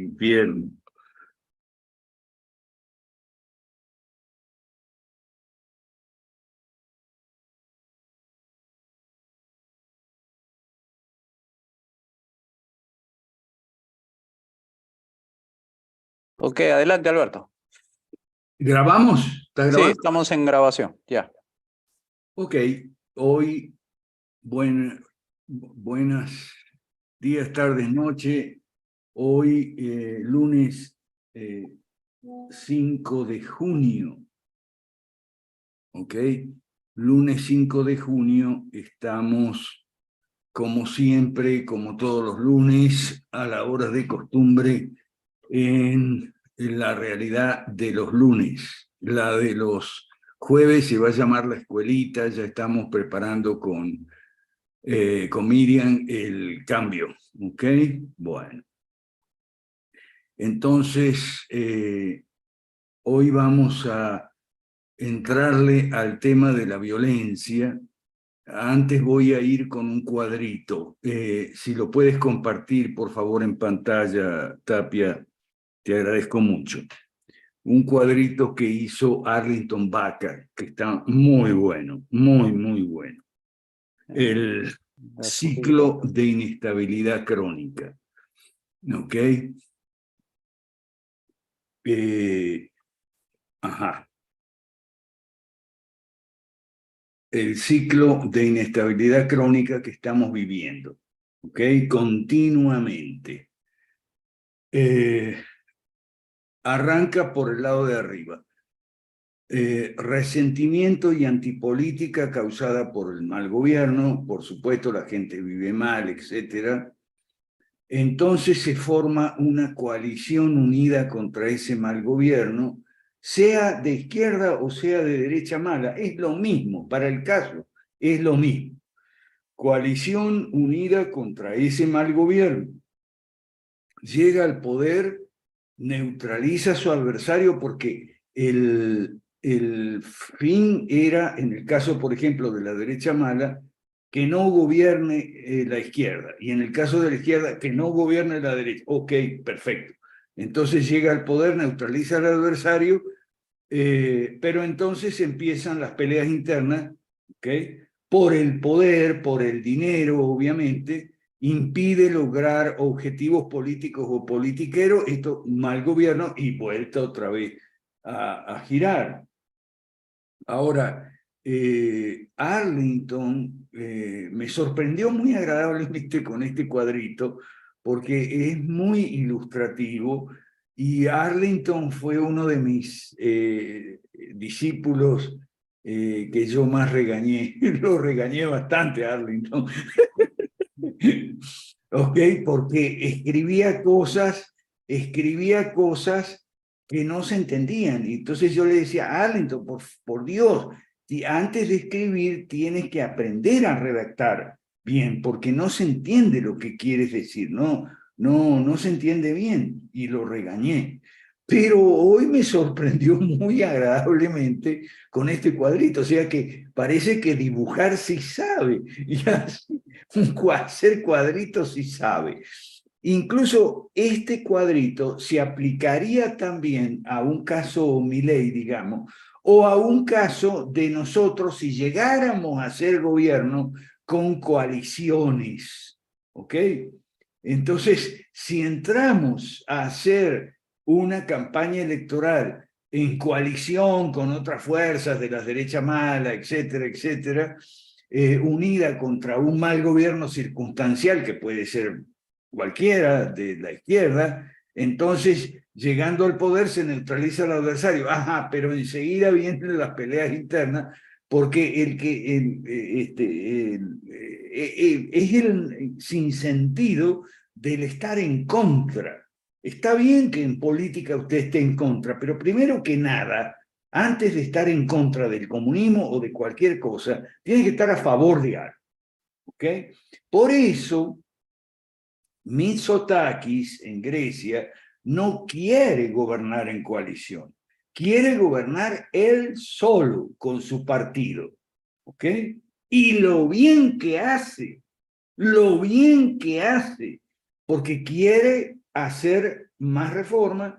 infierno. Ok, adelante, Alberto. ¿Grabamos? ¿Está Sí, grabando? estamos en grabación, ya. Ok, hoy, buenas días, tardes, noche. Hoy, lunes 5 de junio. Ok, lunes 5 de junio estamos, como siempre, como todos los lunes, a la hora de costumbre, en la realidad de los lunes. La de los jueves se va a llamar la escuelita, ya estamos preparando con Miriam el cambio, ¿ok? Bueno, entonces hoy vamos a entrarle al tema de la violencia. Antes voy a ir con un cuadrito. Si lo puedes compartir, por favor, en pantalla, Tapia, te agradezco mucho. Un cuadrito que hizo Arlington Backer, que está muy bueno, muy bueno. El ciclo de inestabilidad crónica. ¿Ok? Ajá. El ciclo de inestabilidad crónica que estamos viviendo. ¿Ok? Continuamente. Arranca por el lado de arriba. Resentimiento y antipolítica causada por el mal gobierno, por supuesto la gente vive mal, etc. Entonces se forma una coalición unida contra ese mal gobierno, sea de izquierda o sea de derecha mala, es lo mismo, para el caso, es lo mismo. Coalición unida contra ese mal gobierno. Llega al poder, neutraliza a su adversario porque el fin era, en el caso, por ejemplo, de la derecha mala, que no gobierne la izquierda, y en el caso de la izquierda, que no gobierne la derecha. Ok, perfecto. Entonces llega al poder, neutraliza al adversario, pero entonces empiezan las peleas internas, ¿ok? Por el poder, por el dinero, obviamente, impide lograr objetivos políticos o politiqueros, esto mal gobierno y vuelta otra vez a girar. Ahora, Arlington me sorprendió muy agradablemente con este cuadrito porque es muy ilustrativo y Arlington fue uno de mis discípulos que yo más regañé. Lo regañé bastante a Arlington. ¿Ok? Porque escribía cosas que no se entendían. Y entonces yo le decía, Arlington, por Dios, antes de escribir tienes que aprender a redactar bien, porque no se entiende lo que quieres decir, no se entiende bien. Y lo regañé. Pero hoy me sorprendió muy agradablemente con este cuadrito, o sea que parece que dibujar sí sabe, y hacer cuadritos sí sabe. Incluso este cuadrito se aplicaría también a un caso Milei, digamos, o a un caso de nosotros si llegáramos a ser gobierno con coaliciones, ¿ok? Entonces, si entramos a hacer una campaña electoral en coalición con otras fuerzas de la derecha mala, etcétera, etcétera, unida contra un mal gobierno circunstancial que puede ser cualquiera de la izquierda, entonces llegando al poder se neutraliza al adversario. Ajá, pero enseguida vienen las peleas internas porque es el sinsentido del estar en contra. Está bien que en política usted esté en contra, pero primero que nada, antes de estar en contra del comunismo o de cualquier cosa, tiene que estar a favor de algo. ¿Ok? Por eso, Mitsotakis en Grecia no quiere gobernar en coalición, quiere gobernar él solo con su partido. ¿Ok? Y lo bien que hace, porque quiere hacer más reformas,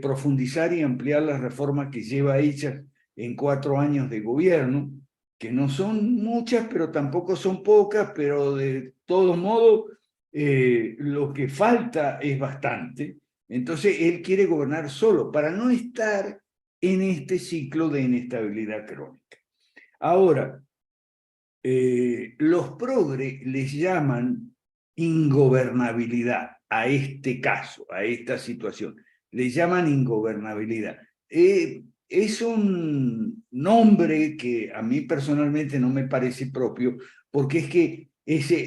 profundizar y ampliar las reformas que lleva hechas en 4 años de gobierno, que no son muchas, pero tampoco son pocas, pero de todo modo lo que falta es bastante. Entonces él quiere gobernar solo para no estar en este ciclo de inestabilidad crónica. Ahora, los progres les llaman ingobernabilidad a este caso, a esta situación. Le llaman ingobernabilidad. Es un nombre que a mí personalmente no me parece propio, porque es que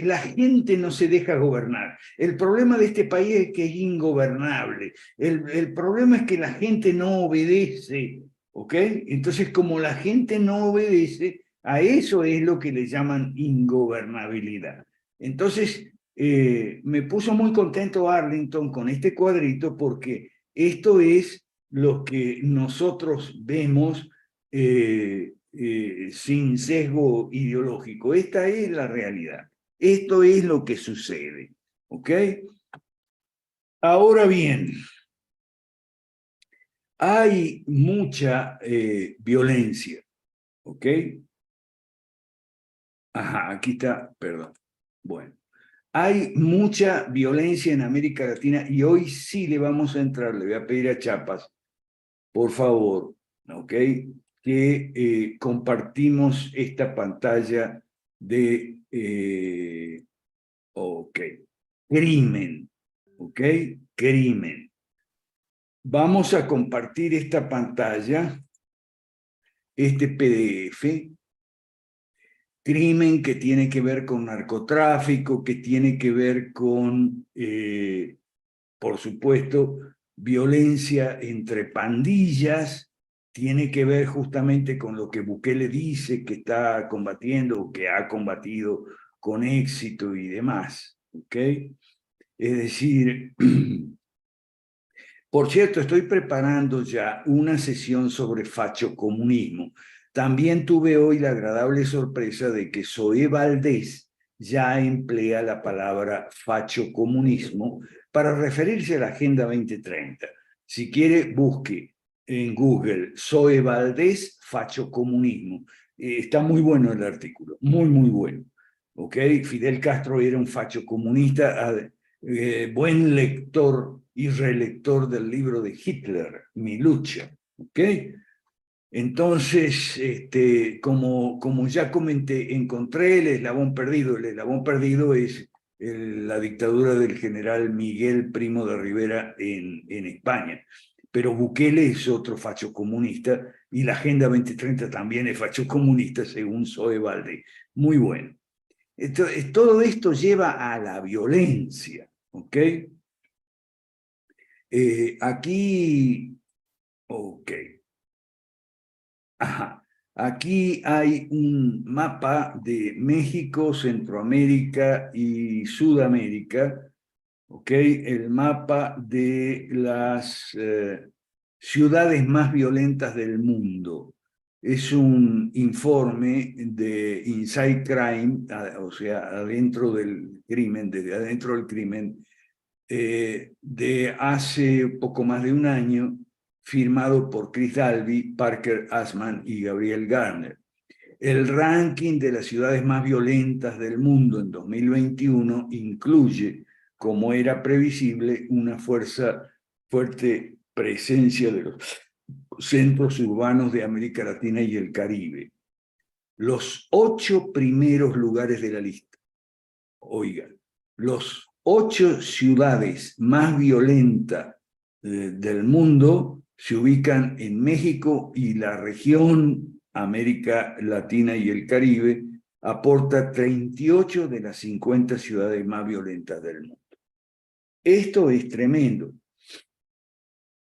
la gente no se deja gobernar. El problema de este país es que es ingobernable. El problema es que la gente no obedece, ¿ok? Entonces, como la gente no obedece, a eso es lo que le llaman ingobernabilidad. Entonces, me puso muy contento Arlington con este cuadrito porque esto es lo que nosotros vemos sin sesgo ideológico. Esta es la realidad. Esto es lo que sucede. ¿Ok? Ahora bien, hay mucha violencia. ¿Ok? Ajá, aquí está, perdón. Bueno, hay mucha violencia en América Latina y hoy sí le vamos a entrar, le voy a pedir a Chapas, por favor, ¿ok? Que compartimos esta pantalla de, ok, crimen, ¿ok? Crimen. Vamos a compartir esta pantalla, este PDF, crimen que tiene que ver con narcotráfico, que tiene que ver con, por supuesto, violencia entre pandillas, tiene que ver justamente con lo que Bukele dice que está combatiendo o que ha combatido con éxito y demás. ¿Ok? Es decir, por cierto, estoy preparando ya una sesión sobre fachocomunismo. También tuve hoy la agradable sorpresa de que Zoé Valdés ya emplea la palabra fachocomunismo para referirse a la Agenda 2030. Si quiere, busque en Google Zoé Valdés fachocomunismo. Está muy bueno el artículo, muy, muy bueno. ¿Ok? Fidel Castro era un facho comunista, buen lector y relector del libro de Hitler, Mi lucha. ¿Ok? Entonces, como ya comenté, encontré el eslabón perdido. El eslabón perdido es la dictadura del general Miguel Primo de Rivera en España. Pero Bukele es otro facho comunista y la Agenda 2030 también es facho comunista, según Zoe Balde. Muy bueno. Todo esto lleva a la violencia, ¿ok? Aquí, ok, ajá. Aquí hay un mapa de México, Centroamérica y Sudamérica, ¿ok? El mapa de las ciudades más violentas del mundo. Es un informe de Inside Crime, o sea, adentro del crimen, desde adentro del crimen, de hace poco más de un año, firmado por Chris Dalby, Parker Asman y Gabriel Garner. El ranking de las ciudades más violentas del mundo en 2021 incluye, como era previsible, una fuerte presencia de los centros urbanos de América Latina y el Caribe. Los 8 primeros lugares de la lista, oigan, los 8 ciudades más violentas del mundo se ubican en México y la región América Latina y el Caribe aporta 38 de las 50 ciudades más violentas del mundo. Esto es tremendo.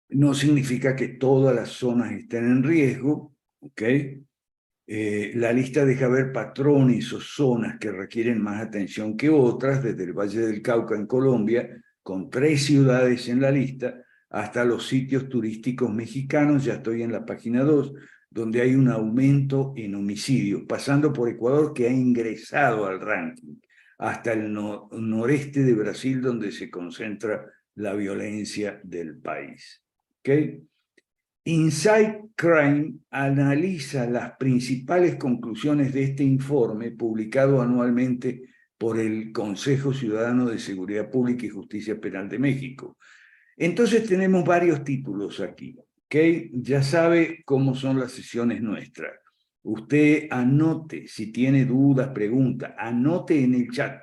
No significa que todas las zonas estén en riesgo, ¿ok? La lista deja ver patrones o zonas que requieren más atención que otras, desde el Valle del Cauca en Colombia, con 3 ciudades en la lista, hasta los sitios turísticos mexicanos, ya estoy en la página 2, donde hay un aumento en homicidios, pasando por Ecuador, que ha ingresado al ranking, hasta el noreste de Brasil, donde se concentra la violencia del país. ¿Okay? Insight Crime analiza las principales conclusiones de este informe publicado anualmente por el Consejo Ciudadano de Seguridad Pública y Justicia Penal de México. Entonces tenemos varios títulos aquí, ¿ok? Ya sabe cómo son las sesiones nuestras. Usted anote, si tiene dudas, preguntas, anote en el chat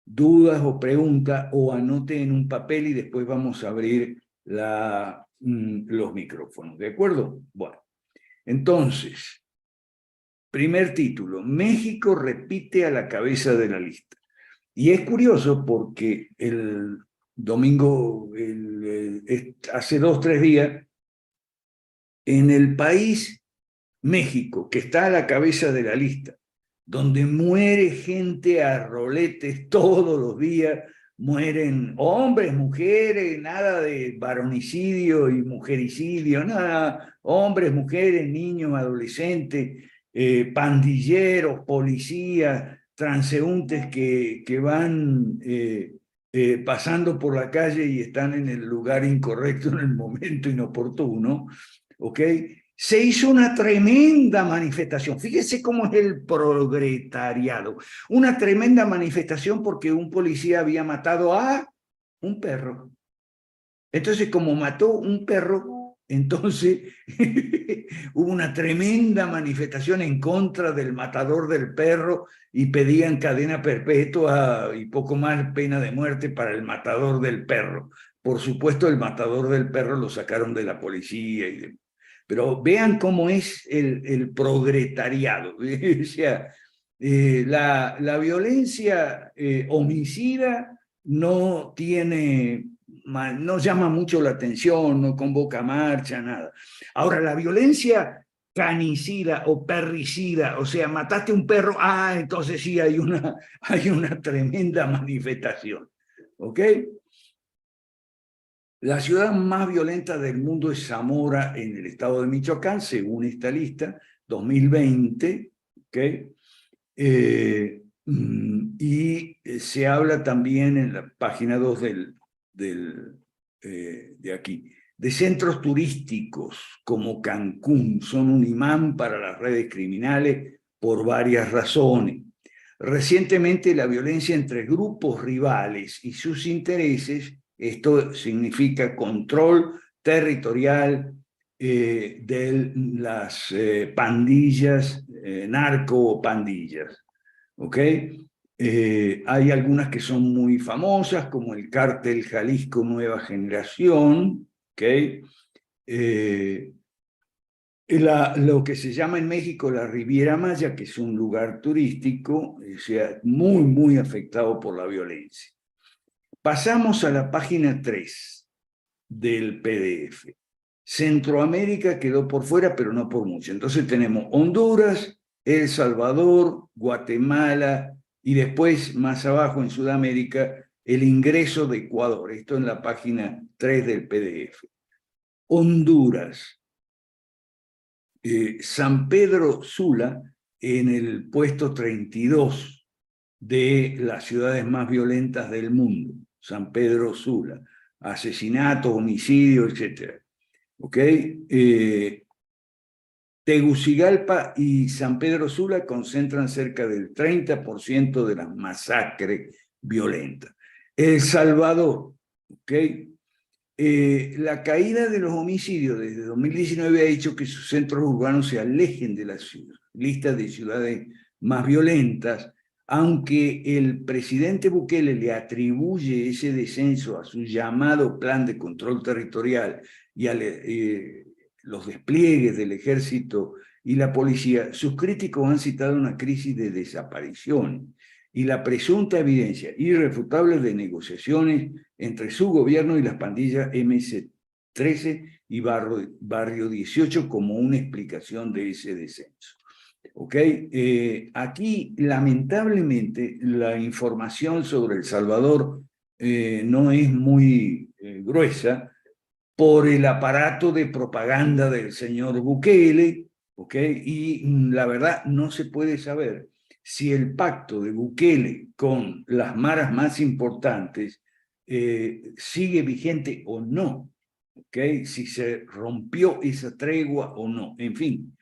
dudas o preguntas o anote en un papel y después vamos a abrir los micrófonos, ¿de acuerdo? Bueno, entonces, primer título, México repite a la cabeza de la lista. Y es curioso porque el domingo, hace 2, 3 días, en el país México, que está a la cabeza de la lista, donde muere gente a roletes todos los días, mueren hombres, mujeres, nada de varonicidio y mujericidio, nada, hombres, mujeres, niños, adolescentes, pandilleros, policías, transeúntes que van pasando por la calle y están en el lugar incorrecto en el momento inoportuno, ¿ok? Se hizo una tremenda manifestación. Fíjese cómo es el proletariado. Una tremenda manifestación porque un policía había matado a un perro. Entonces, como mató un perro, entonces hubo una tremenda manifestación en contra del matador del perro y pedían cadena perpetua y poco más pena de muerte para el matador del perro. Por supuesto, el matador del perro lo sacaron de la policía y demás. Pero vean cómo es el proletariado. O sea, la violencia homicida no tiene, no llama mucho la atención, no convoca marcha, nada. Ahora, la violencia canicida o perricida, o sea, mataste un perro, entonces sí hay una tremenda manifestación. ¿Ok? La ciudad más violenta del mundo es Zamora, en el estado de Michoacán, según esta lista, 2020, ¿okay? Y se habla también en la página 2 de aquí, de centros turísticos como Cancún, son un imán para las redes criminales por varias razones. Recientemente, la violencia entre grupos rivales y sus intereses, esto significa control territorial de las pandillas, narco o pandillas, ¿ok? Hay algunas que son muy famosas, como el Cártel Jalisco Nueva Generación, ¿ok? Lo que se llama en México la Riviera Maya, que es un lugar turístico, o sea, muy, muy afectado por la violencia. Pasamos a la página 3 del PDF. Centroamérica quedó por fuera, pero no por mucho. Entonces tenemos Honduras, El Salvador, Guatemala y después, más abajo en Sudamérica, el ingreso de Ecuador. Esto en la página 3 del PDF. Honduras. San Pedro Sula en el puesto 32 de las ciudades más violentas del mundo. San Pedro Sula. Asesinatos, homicidios, etc. ¿Ok? Tegucigalpa y San Pedro Sula concentran cerca del 30% de las masacres violentas. El Salvador, ¿ok? La caída de los homicidios desde 2019 ha hecho que sus centros urbanos se alejen de las listas de ciudades más violentas, aunque el presidente Bukele le atribuye ese descenso a su llamado plan de control territorial y a los despliegues del ejército y la policía, sus críticos han citado una crisis de desaparición y la presunta evidencia irrefutable de negociaciones entre su gobierno y las pandillas MC-13 y Barrio 18 como una explicación de ese descenso. ¿Ok? Aquí, lamentablemente, la información sobre El Salvador no es muy gruesa por el aparato de propaganda del señor Bukele, ¿ok? Y la verdad no se puede saber si el pacto de Bukele con las maras más importantes sigue vigente o no, ¿okay? Si se rompió esa tregua o no, en fin.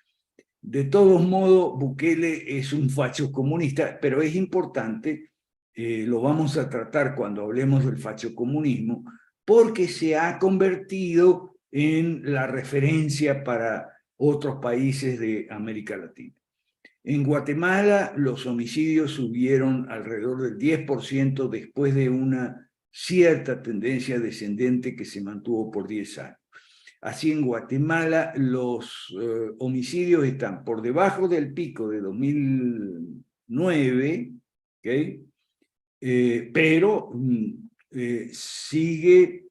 De todos modos, Bukele es un facho comunista, pero es importante, lo vamos a tratar cuando hablemos del fachocomunismo, porque se ha convertido en la referencia para otros países de América Latina. En Guatemala los homicidios subieron alrededor del 10% después de una cierta tendencia descendente que se mantuvo por 10 años. Así en Guatemala los homicidios están por debajo del pico de 2009, ¿okay? Pero sigue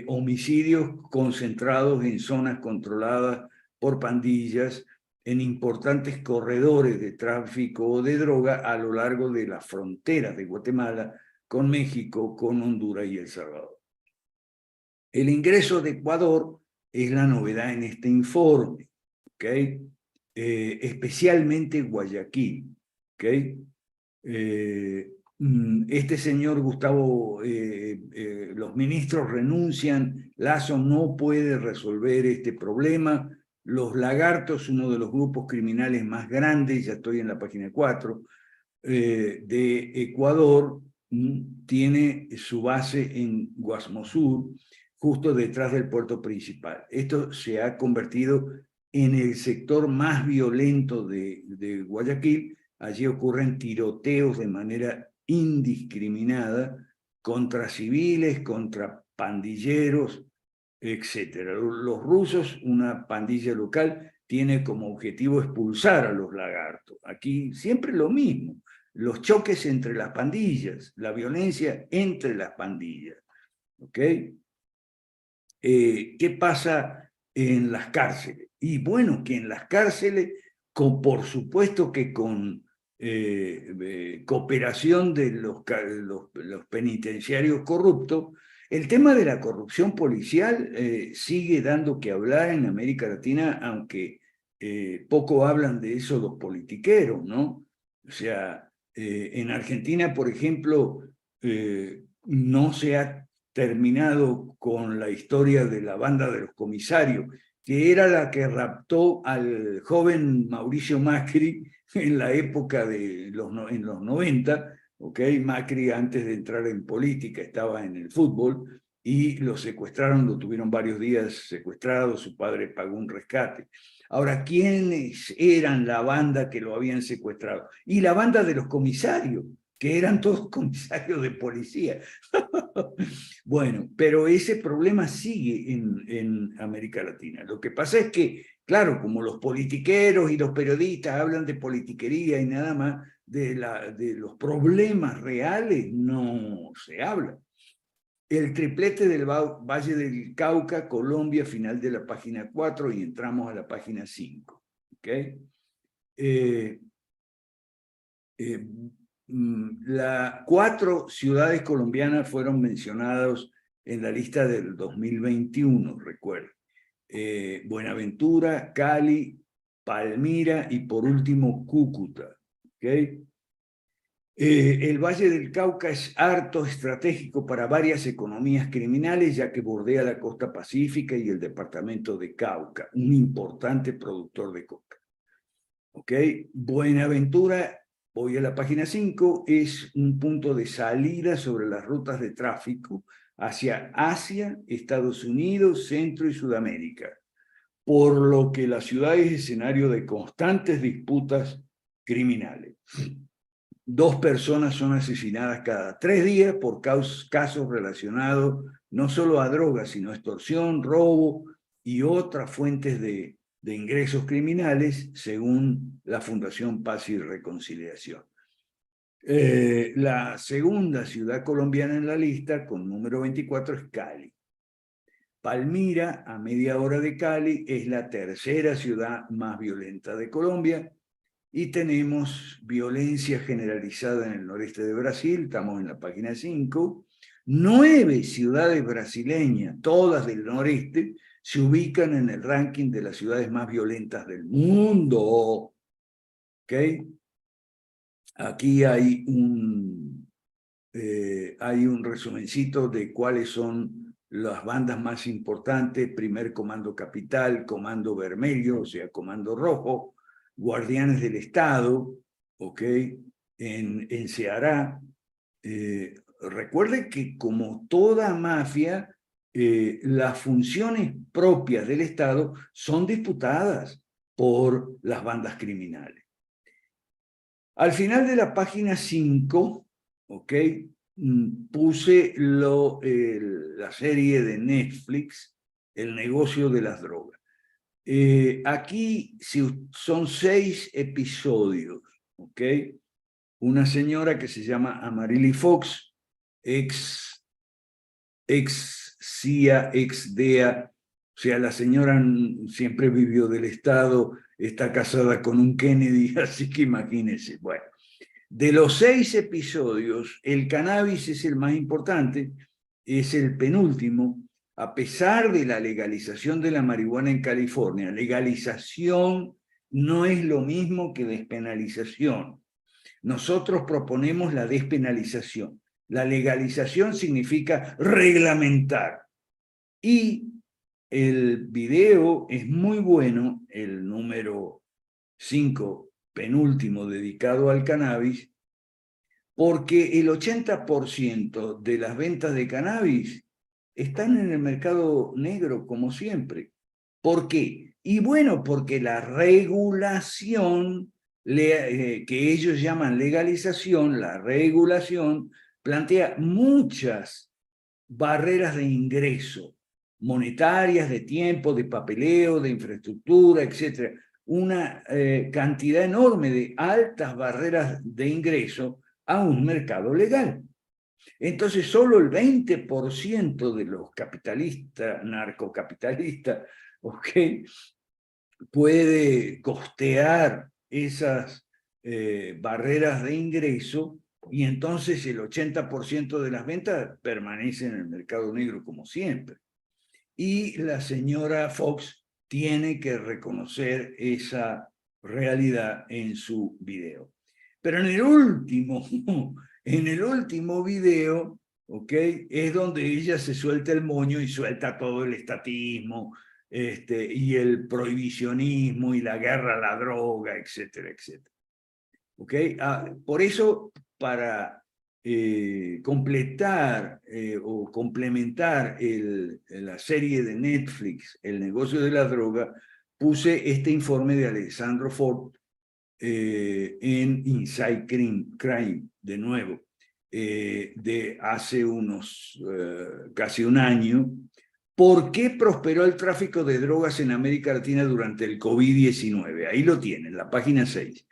homicidios concentrados en zonas controladas por pandillas, en importantes corredores de tráfico o de droga a lo largo de las fronteras de Guatemala con México, con Honduras y El Salvador. El ingreso de Ecuador es la novedad en este informe, ¿okay? Especialmente Guayaquil, ¿okay? Este señor Gustavo, los ministros renuncian, Lasso no puede resolver este problema, los lagartos, uno de los grupos criminales más grandes, ya estoy en la página 4, de Ecuador, tiene su base en Guasmosur, justo detrás del puerto principal. Esto se ha convertido en el sector más violento de Guayaquil. Allí ocurren tiroteos de manera indiscriminada contra civiles, contra pandilleros, etc. Los rusos, una pandilla local, tiene como objetivo expulsar a los lagartos. Aquí siempre lo mismo, los choques entre las pandillas, la violencia entre las pandillas. ¿Ok? ¿Qué pasa en las cárceles? Y bueno, que en las cárceles, por supuesto que con cooperación de los penitenciarios corruptos, el tema de la corrupción policial sigue dando que hablar en América Latina, aunque poco hablan de eso los politiqueros, ¿no? O sea, en Argentina, por ejemplo, no se ha terminado con la historia de la banda de los comisarios, que era la que raptó al joven Mauricio Macri en la época de en los 90, ¿okay? Macri antes de entrar en política estaba en el fútbol y lo secuestraron, lo tuvieron varios días secuestrado, su padre pagó un rescate. Ahora, ¿quiénes eran la banda que lo habían secuestrado? Y la banda de los comisarios, que eran todos comisarios de policía. Bueno, pero ese problema sigue en América Latina. Lo que pasa es que, claro, como los politiqueros y los periodistas hablan de politiquería y nada más, de los problemas reales no se habla. El triplete del Valle del Cauca, Colombia, final de la página 4 y entramos a la página 5. ¿Okay? Las 4 ciudades colombianas fueron mencionadas en la lista del 2021, recuerden. Buenaventura, Cali, Palmira y por último Cúcuta. ¿Okay? El Valle del Cauca es harto estratégico para varias economías criminales, ya que bordea la costa pacífica y el departamento de Cauca, un importante productor de coca. ¿Ok? Buenaventura, voy a la página 5, es un punto de salida sobre las rutas de tráfico hacia Asia, Estados Unidos, Centro y Sudamérica, por lo que la ciudad es escenario de constantes disputas criminales. 2 personas son asesinadas cada 3 días por casos relacionados no solo a drogas, sino a extorsión, robo y otras fuentes de ingresos criminales, según la Fundación Paz y Reconciliación. La segunda ciudad colombiana en la lista, con número 24, es Cali. Palmira, a media hora de Cali, es la tercera ciudad más violenta de Colombia. Y tenemos violencia generalizada en el noreste de Brasil, estamos en la página 5. 9 ciudades brasileñas, todas del noreste, se ubican en el ranking de las ciudades más violentas del mundo. ¿Okay? Aquí hay hay un resumencito de cuáles son las bandas más importantes: Primer Comando Capital, Comando Vermelho, o sea, Comando Rojo, Guardianes del Estado, ¿ok? En Ceará. Recuerde que, como toda mafia, las funciones propias del Estado son disputadas por las bandas criminales. Al final de la página 5, ¿ok?, puse la serie de Netflix, El negocio de las drogas. Aquí son 6 episodios, ¿ok? Una señora que se llama Amarili Fox, ex CIA, ex DEA, o sea, la señora siempre vivió del Estado, está casada con un Kennedy, así que imagínense. Bueno, de los 6 episodios, el cannabis es el más importante, es el penúltimo. A pesar de la legalización de la marihuana en California, legalización no es lo mismo que despenalización. Nosotros proponemos la despenalización. La legalización significa reglamentar. Y el video es muy bueno, el número 5, penúltimo, dedicado al cannabis, porque el 80% de las ventas de cannabis están en el mercado negro, como siempre. ¿Por qué? Y bueno, porque la regulación, que ellos llaman legalización, la regulación plantea muchas barreras de ingreso, monetarias, de tiempo, de papeleo, de infraestructura, etc. Una cantidad enorme de altas barreras de ingreso a un mercado legal. Entonces, solo el 20% de los capitalistas, narcocapitalistas, ¿ok?, puede costear esas barreras de ingreso, y entonces el 80% de las ventas permanecen en el mercado negro, como siempre. Y la señora Fox tiene que reconocer esa realidad en su video. Pero en el último video, ¿ok?, es donde ella se suelta el moño y suelta todo el estatismo, y el prohibicionismo y la guerra a la droga, etcétera, etcétera. ¿Ok? Por eso, para completar o complementar la serie de Netflix, El negocio de la droga, puse este informe de Alessandro Ford en Inside Crime, de nuevo, de hace casi un año. ¿Por qué prosperó el tráfico de drogas en América Latina durante el COVID-19? Ahí lo tienen, la página 6.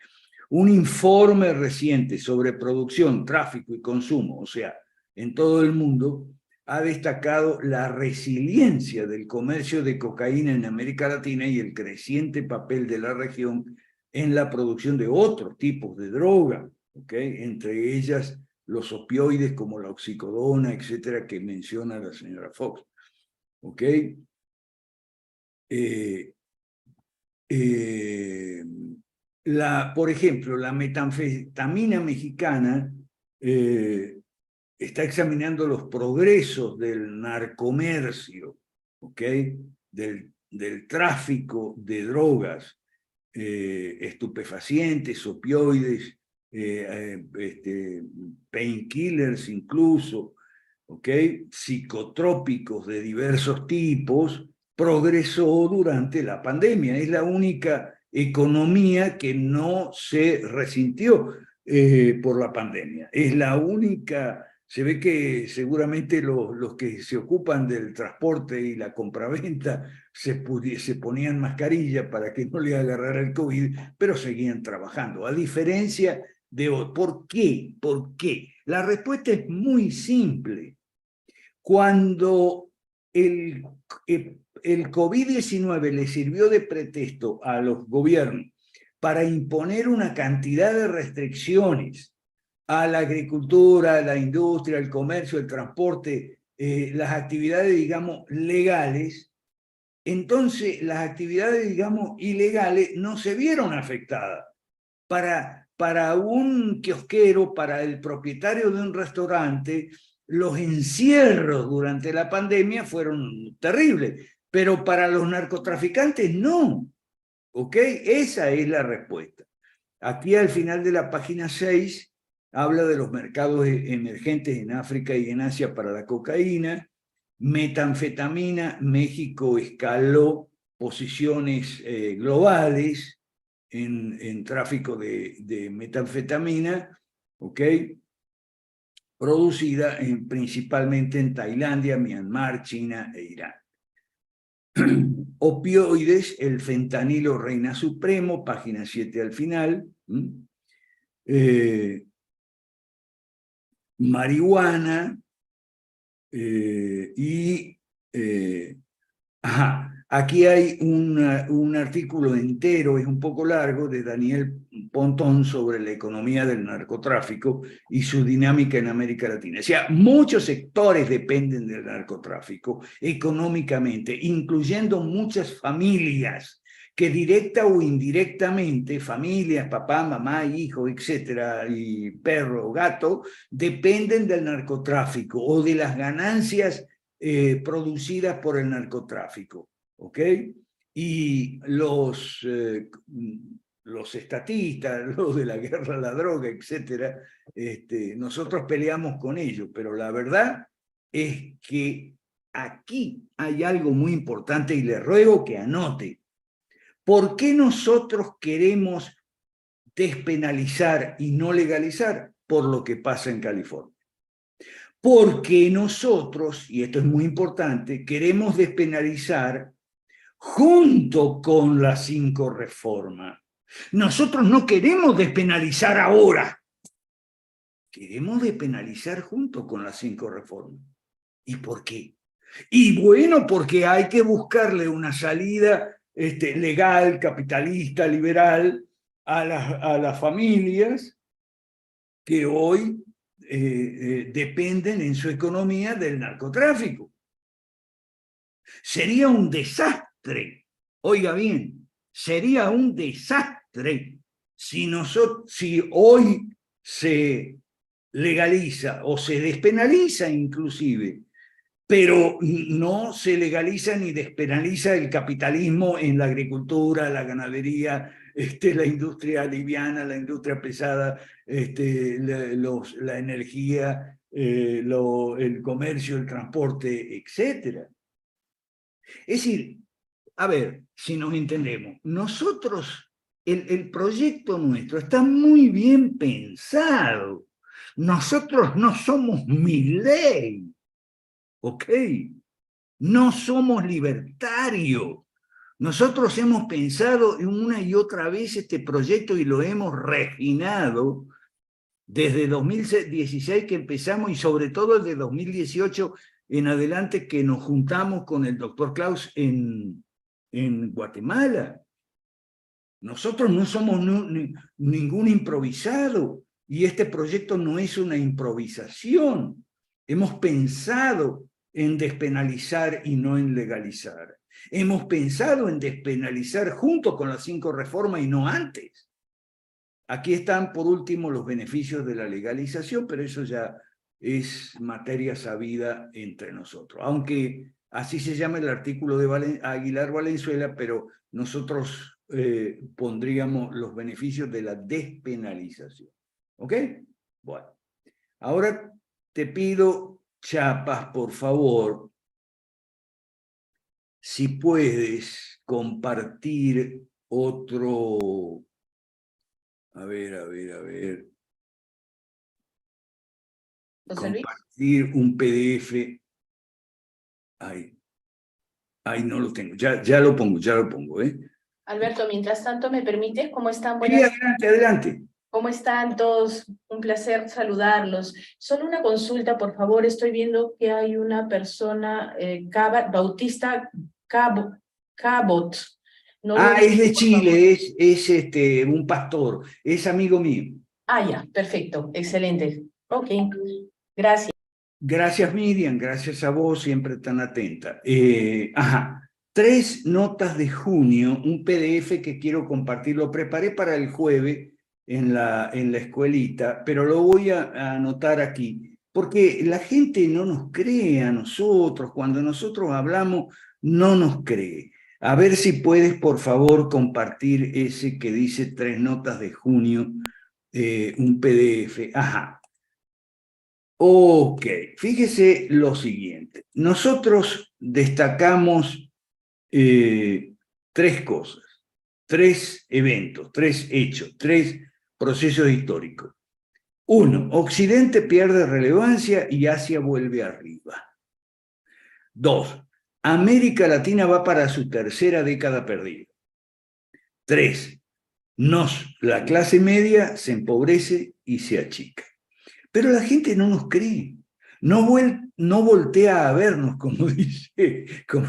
Un informe reciente sobre producción, tráfico y consumo, o sea, en todo el mundo, ha destacado la resiliencia del comercio de cocaína en América Latina y el creciente papel de la región en la producción de otros tipos de droga, ¿ok?, entre ellas los opioides como la oxicodona, etcétera, que menciona la señora Fox. ¿Ok? Por ejemplo, la metanfetamina mexicana está examinando los progresos del narcomercio, ¿ok?, del tráfico de drogas, estupefacientes, opioides, painkillers incluso, ¿ok?, psicotrópicos de diversos tipos. Progresó durante la pandemia. Es la única economía que no se resintió por la pandemia. Es la única. Se ve que seguramente los que se ocupan del transporte y la compraventa se ponían mascarilla para que no le agarrara el COVID, pero seguían trabajando. A diferencia de hoy. ¿Por qué? ¿Por qué? La respuesta es muy simple. Cuando el COVID-19 le sirvió de pretexto a los gobiernos para imponer una cantidad de restricciones a la agricultura, a la industria, al comercio, al transporte, las actividades, digamos, legales, entonces las actividades, digamos, ilegales no se vieron afectadas. Para para un kiosquero, para el propietario de un restaurante, los encierros durante la pandemia fueron terribles, pero para los narcotraficantes no. ¿Ok? Esa es la respuesta. Aquí al final de la página 6 habla de los mercados emergentes en África y en Asia para la cocaína. Metanfetamina, México escaló posiciones globales en tráfico de metanfetamina, ¿ok? Producida principalmente en Tailandia, Myanmar, China e Irán. Opioides, el fentanilo reina supremo, página 7 al final. Marihuana y... aquí hay un artículo entero, es un poco largo, de Daniel Pontón sobre la economía del narcotráfico y su dinámica en América Latina. O sea, muchos sectores dependen del narcotráfico económicamente, incluyendo muchas familias que directa o indirectamente, familias, papá, mamá, hijo, etcétera, y perro o gato, dependen del narcotráfico o de las ganancias producidas por el narcotráfico, ¿ok? Y los estatistas, los de la guerra a la droga, etcétera, nosotros peleamos con ellos, pero la verdad es que aquí hay algo muy importante y le ruego que anote. ¿Por qué nosotros queremos despenalizar y no legalizar? Por lo que pasa en California. Porque nosotros, y esto es muy importante, queremos despenalizar junto con las 5 reformas. Nosotros no queremos despenalizar ahora. Queremos despenalizar junto con las 5 reformas. ¿Y por qué? Y bueno, porque hay que buscarle una salida legal, capitalista, liberal a las familias que hoy dependen en su economía del narcotráfico. Sería un desastre, oiga bien, sería un desastre si hoy se legaliza o se despenaliza inclusive, pero no se legaliza ni despenaliza el capitalismo en la agricultura, la ganadería, la industria liviana, la industria pesada, la energía, el comercio, el transporte, etc. Es decir, a ver, si nos entendemos, nosotros, el proyecto nuestro está muy bien pensado. Nosotros no somos Milei, ¿ok? No somos libertarios. Nosotros hemos pensado una y otra vez este proyecto y lo hemos refinado desde 2016 que empezamos y sobre todo desde 2018 en adelante que nos juntamos con el doctor Klaus en Guatemala. Nosotros no somos ningún improvisado y este proyecto no es una improvisación. Hemos pensado en despenalizar y no en legalizar. Hemos pensado en despenalizar junto con las 5 reformas y no antes. Aquí están, por último, los beneficios de la legalización, pero eso ya es materia sabida entre nosotros. Aunque así se llama el artículo de Aguilar Valenzuela, pero nosotros pondríamos los beneficios de la despenalización. ¿Ok? Bueno, ahora te pido, Chapas, por favor, si puedes compartir otro... A ver. Compartir un PDF. Ay, no lo tengo. Ya lo pongo, ¿eh? Alberto, mientras tanto, ¿me permites? ¿Cómo están? Sí, adelante. ¿Cómo están todos? Un placer saludarlos. Solo una consulta, por favor. Estoy viendo que hay una persona, Bautista Cabot. No lo Es de por Chile, es un pastor, es amigo mío. Ya, perfecto, excelente. Ok, gracias. Gracias, Miriam, gracias a vos, siempre tan atenta. 3 notas de junio, un PDF que quiero compartir, lo preparé para el jueves en la escuelita, pero lo voy a anotar aquí, porque la gente no nos cree a nosotros, cuando nosotros hablamos no nos cree. A ver si puedes, por favor, compartir ese que dice 3 notas de junio, un PDF. Ajá. Ok, fíjese lo siguiente. Nosotros destacamos 3 cosas, 3 eventos, 3 hechos, 3 procesos históricos. 1, Occidente pierde relevancia y Asia vuelve arriba. 2, América Latina va para su tercera década perdida. 3, la clase media se empobrece y se achica. Pero la gente no nos cree, no voltea a vernos, como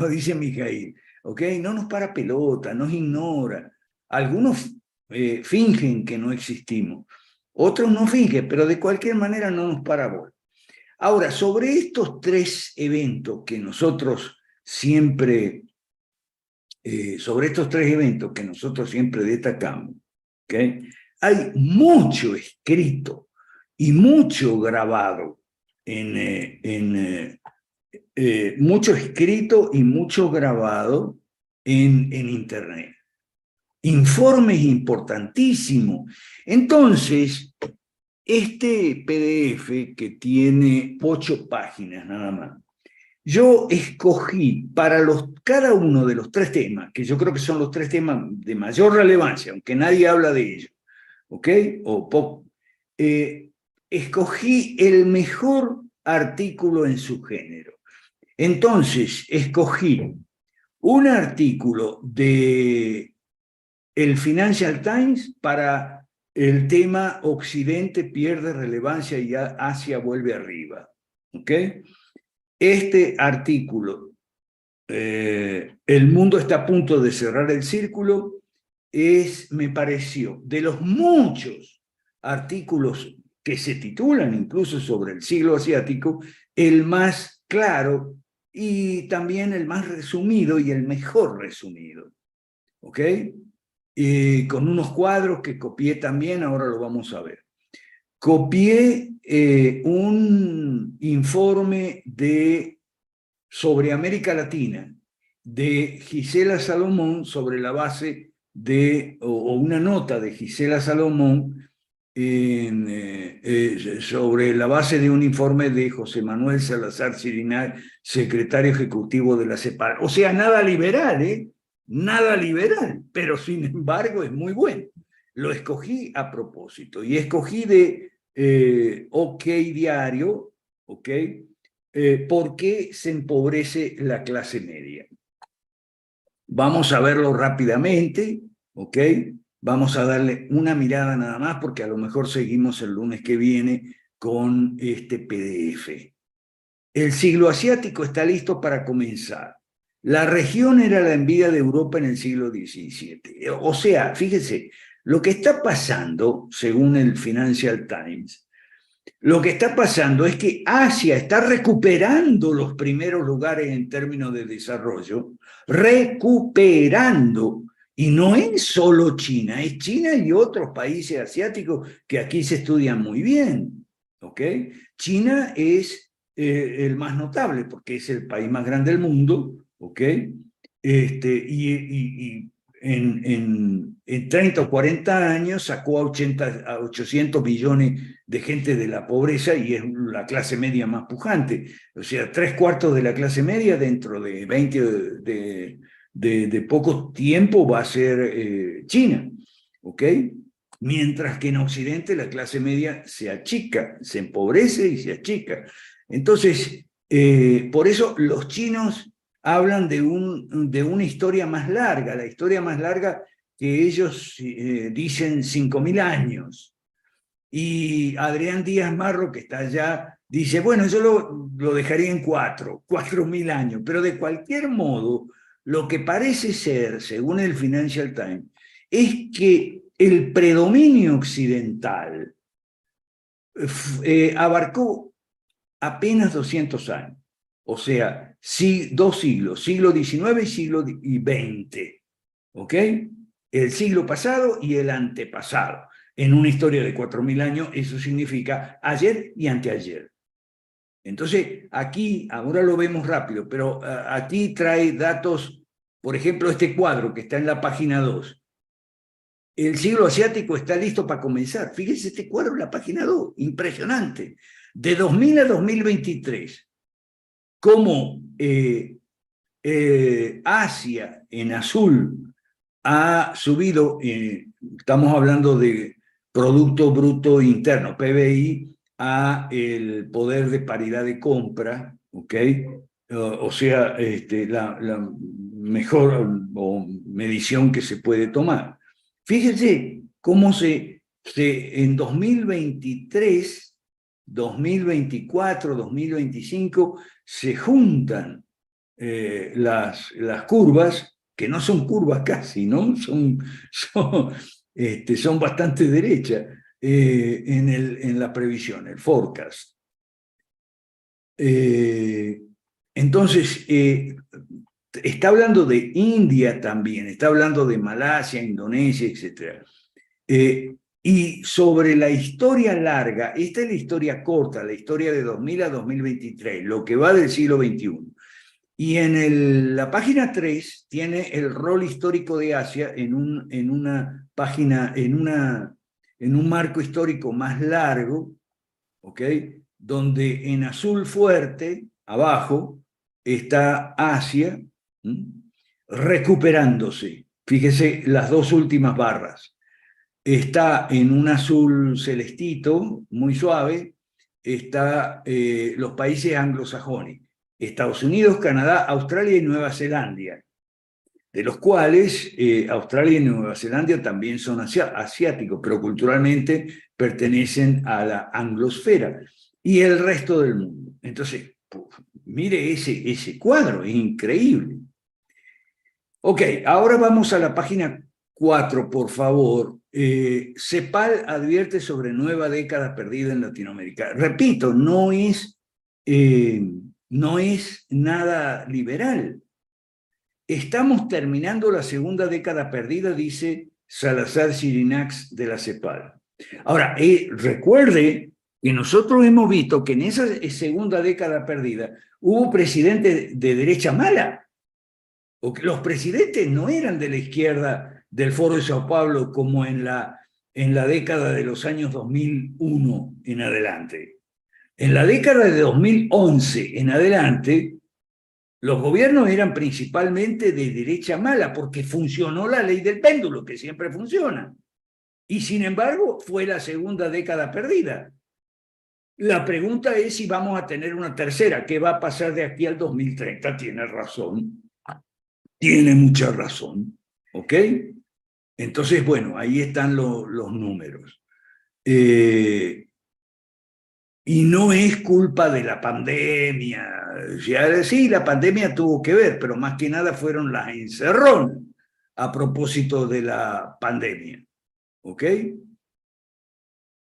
dice Mijail, ¿ok? No nos para pelota, nos ignora. Algunos fingen que no existimos, otros no fingen, pero de cualquier manera no nos para bola. Ahora, sobre estos 3 eventos que nosotros siempre destacamos, ¿okay? Hay mucho escrito y mucho grabado mucho escrito y mucho grabado en Internet. Informes importantísimos. Entonces, este PDF que tiene 8 páginas nada más, yo escogí para cada uno de los 3 temas, que yo creo que son los 3 temas de mayor relevancia, aunque nadie habla de ellos, ¿ok? O poco. Escogí el mejor artículo en su género. Entonces, escogí un artículo de el Financial Times para el tema Occidente pierde relevancia y Asia vuelve arriba, ¿ok? Este artículo, El mundo está a punto de cerrar el círculo, me pareció, de los muchos artículos que se titulan incluso sobre el siglo asiático, el más claro y también el más resumido y el mejor resumido, ¿ok? Con unos cuadros que copié también, ahora lo vamos a ver. Copié un informe sobre América Latina de Gisela Salomón sobre la base o una nota de Gisela Salomón sobre la base de un informe de José Manuel Salazar Cirinal, secretario ejecutivo de la CEPAL. O sea, nada liberal, nada liberal, pero sin embargo es muy bueno. Lo escogí a propósito y escogí de OK Diario, ¿ok? ¿Por qué se empobrece la clase media? Vamos a verlo rápidamente, ¿ok? Vamos a darle una mirada nada más porque a lo mejor seguimos el lunes que viene con este PDF. El siglo asiático está listo para comenzar. La región era la envidia de Europa en el siglo XVII. O sea, fíjese, lo que está pasando, según el Financial Times, lo que está pasando es que Asia está recuperando los primeros lugares en términos de desarrollo, recuperando, y no es solo China, es China y otros países asiáticos que aquí se estudian muy bien, ¿ok? China es el más notable porque es el país más grande del mundo, ¿ok? Y en 30 o 40 años sacó a 800 millones de gente de la pobreza y es la clase media más pujante. O sea, 3/4 de la clase media dentro de 20 de poco tiempo va a ser China, ¿ok? Mientras que en Occidente la clase media se achica, se empobrece y se achica. Entonces, por eso los chinos hablan de una historia más larga, la historia más larga que ellos dicen 5.000 años. Y Adrián Díaz Marro, que está allá, dice, bueno, yo lo dejaría en 4.000 años, pero de cualquier modo, lo que parece ser, según el Financial Times, es que el predominio occidental abarcó apenas 200 años. O sea, 2 siglos, siglo XIX y siglo XX, ¿ok? El siglo pasado y el antepasado. En una historia de 4.000 años, eso significa ayer y anteayer. Entonces, aquí, ahora lo vemos rápido, pero aquí trae datos, por ejemplo, este cuadro que está en la página 2. El siglo asiático está listo para comenzar. Fíjense este cuadro en la página 2, impresionante. De 2000 a 2023, cómo Asia en azul ha subido, estamos hablando de Producto Bruto Interno, PBI, a el poder de paridad de compra, ¿ok? O sea, la mejor medición que se puede tomar. Fíjense cómo en 2023, 2024, 2025, se juntan las curvas, que no son curvas casi, ¿no? Son bastante derechas en la previsión, el forecast. Entonces, está hablando de India también, está hablando de Malasia, Indonesia, etc. Y sobre la historia larga, esta es la historia corta, la historia de 2000 a 2023, lo que va del siglo XXI. Y en la página 3 tiene el rol histórico de Asia en una página, en un marco histórico más largo, ¿ok? Donde en azul fuerte, abajo, está Asia recuperándose. Fíjese las dos últimas barras. Está en un azul celestito, muy suave, está los países anglosajones. Estados Unidos, Canadá, Australia y Nueva Zelanda, de los cuales Australia y Nueva Zelanda también son asiáticos, pero culturalmente pertenecen a la anglosfera, y el resto del mundo. Entonces, mire ese cuadro, es increíble. Ok, ahora vamos a la página 4, por favor. CEPAL advierte sobre nueva década perdida en Latinoamérica. Repito, no es nada liberal. Estamos terminando la segunda década perdida, dice Salazar Sirinax de la CEPAL. Ahora, recuerde que nosotros hemos visto que en esa segunda década perdida hubo presidentes de derecha mala. Los presidentes no eran de la izquierda del Foro de Sao Paulo como en la década de los años 2001 en adelante. En la década de 2011 en adelante, los gobiernos eran principalmente de derecha mala porque funcionó la ley del péndulo, que siempre funciona. Y sin embargo, fue la segunda década perdida. La pregunta es si vamos a tener una tercera. ¿Qué va a pasar de aquí al 2030? Tiene razón. Tiene mucha razón. ¿Ok? Entonces, bueno, ahí están los números. Y no es culpa de la pandemia. Sí, la pandemia tuvo que ver, pero más que nada fueron las encerronas a propósito de la pandemia. ¿Ok?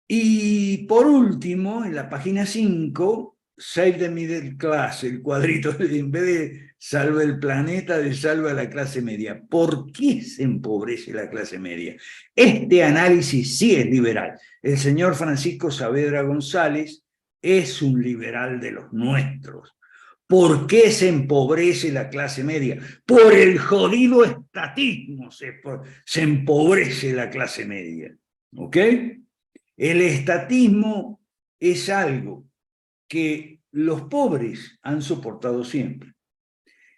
Y por último, en la página 5, Save the Middle Class, el cuadrito, en vez de salva el planeta, de salva a la clase media. ¿Por qué se empobrece la clase media? Este análisis sí es liberal. El señor Francisco Saavedra González es un liberal de los nuestros. ¿Por qué se empobrece la clase media? Por el jodido estatismo se empobrece la clase media. ¿Ok? El estatismo es algo que los pobres han soportado siempre.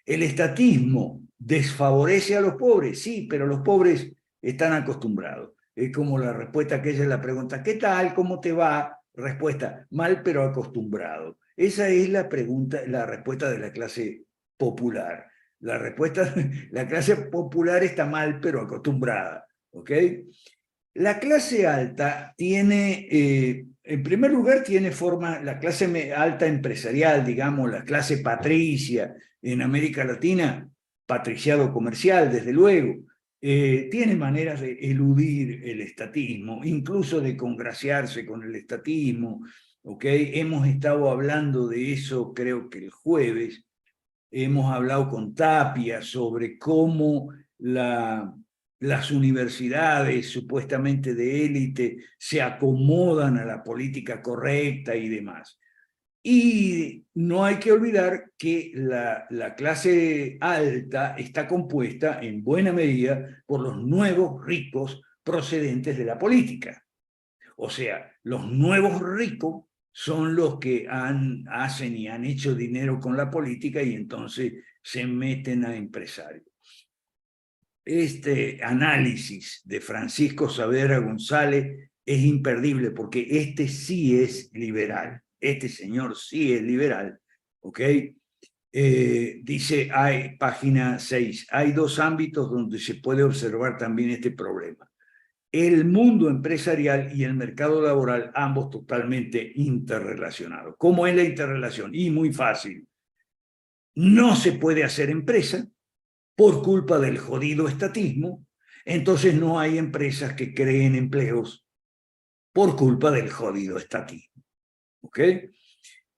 El estatismo desfavorece a los pobres, sí, pero los pobres están acostumbrados. Es como la respuesta que ella es la pregunta, ¿qué tal? ¿Cómo te va? Respuesta, mal pero acostumbrado. Esa es la respuesta de la clase popular. La clase popular está mal pero acostumbrada, ¿ok? La clase alta tiene, en primer lugar, tiene forma, la clase alta empresarial, digamos, la clase patricia en América Latina, patriciado comercial, desde luego, tiene maneras de eludir el estatismo, incluso de congraciarse con el estatismo, ¿ok? Hemos estado hablando de eso, creo que el jueves, hemos hablado con Tapia sobre cómo las universidades supuestamente de élite se acomodan a la política correcta y demás. Y no hay que olvidar que la clase alta está compuesta en buena medida por los nuevos ricos procedentes de la política. O sea, los nuevos ricos son los que hacen y han hecho dinero con la política y entonces se meten a empresarios. Este análisis de Francisco Saavedra González es imperdible porque este sí es liberal. Este señor sí es liberal, ¿ok? Dice, página 6, hay dos ámbitos donde se puede observar también este problema. El mundo empresarial y el mercado laboral, ambos totalmente interrelacionados. ¿Cómo es la interrelación? Y muy fácil. No se puede hacer empresa por culpa del jodido estatismo, entonces no hay empresas que creen empleos por culpa del jodido estatismo. ¿Ok?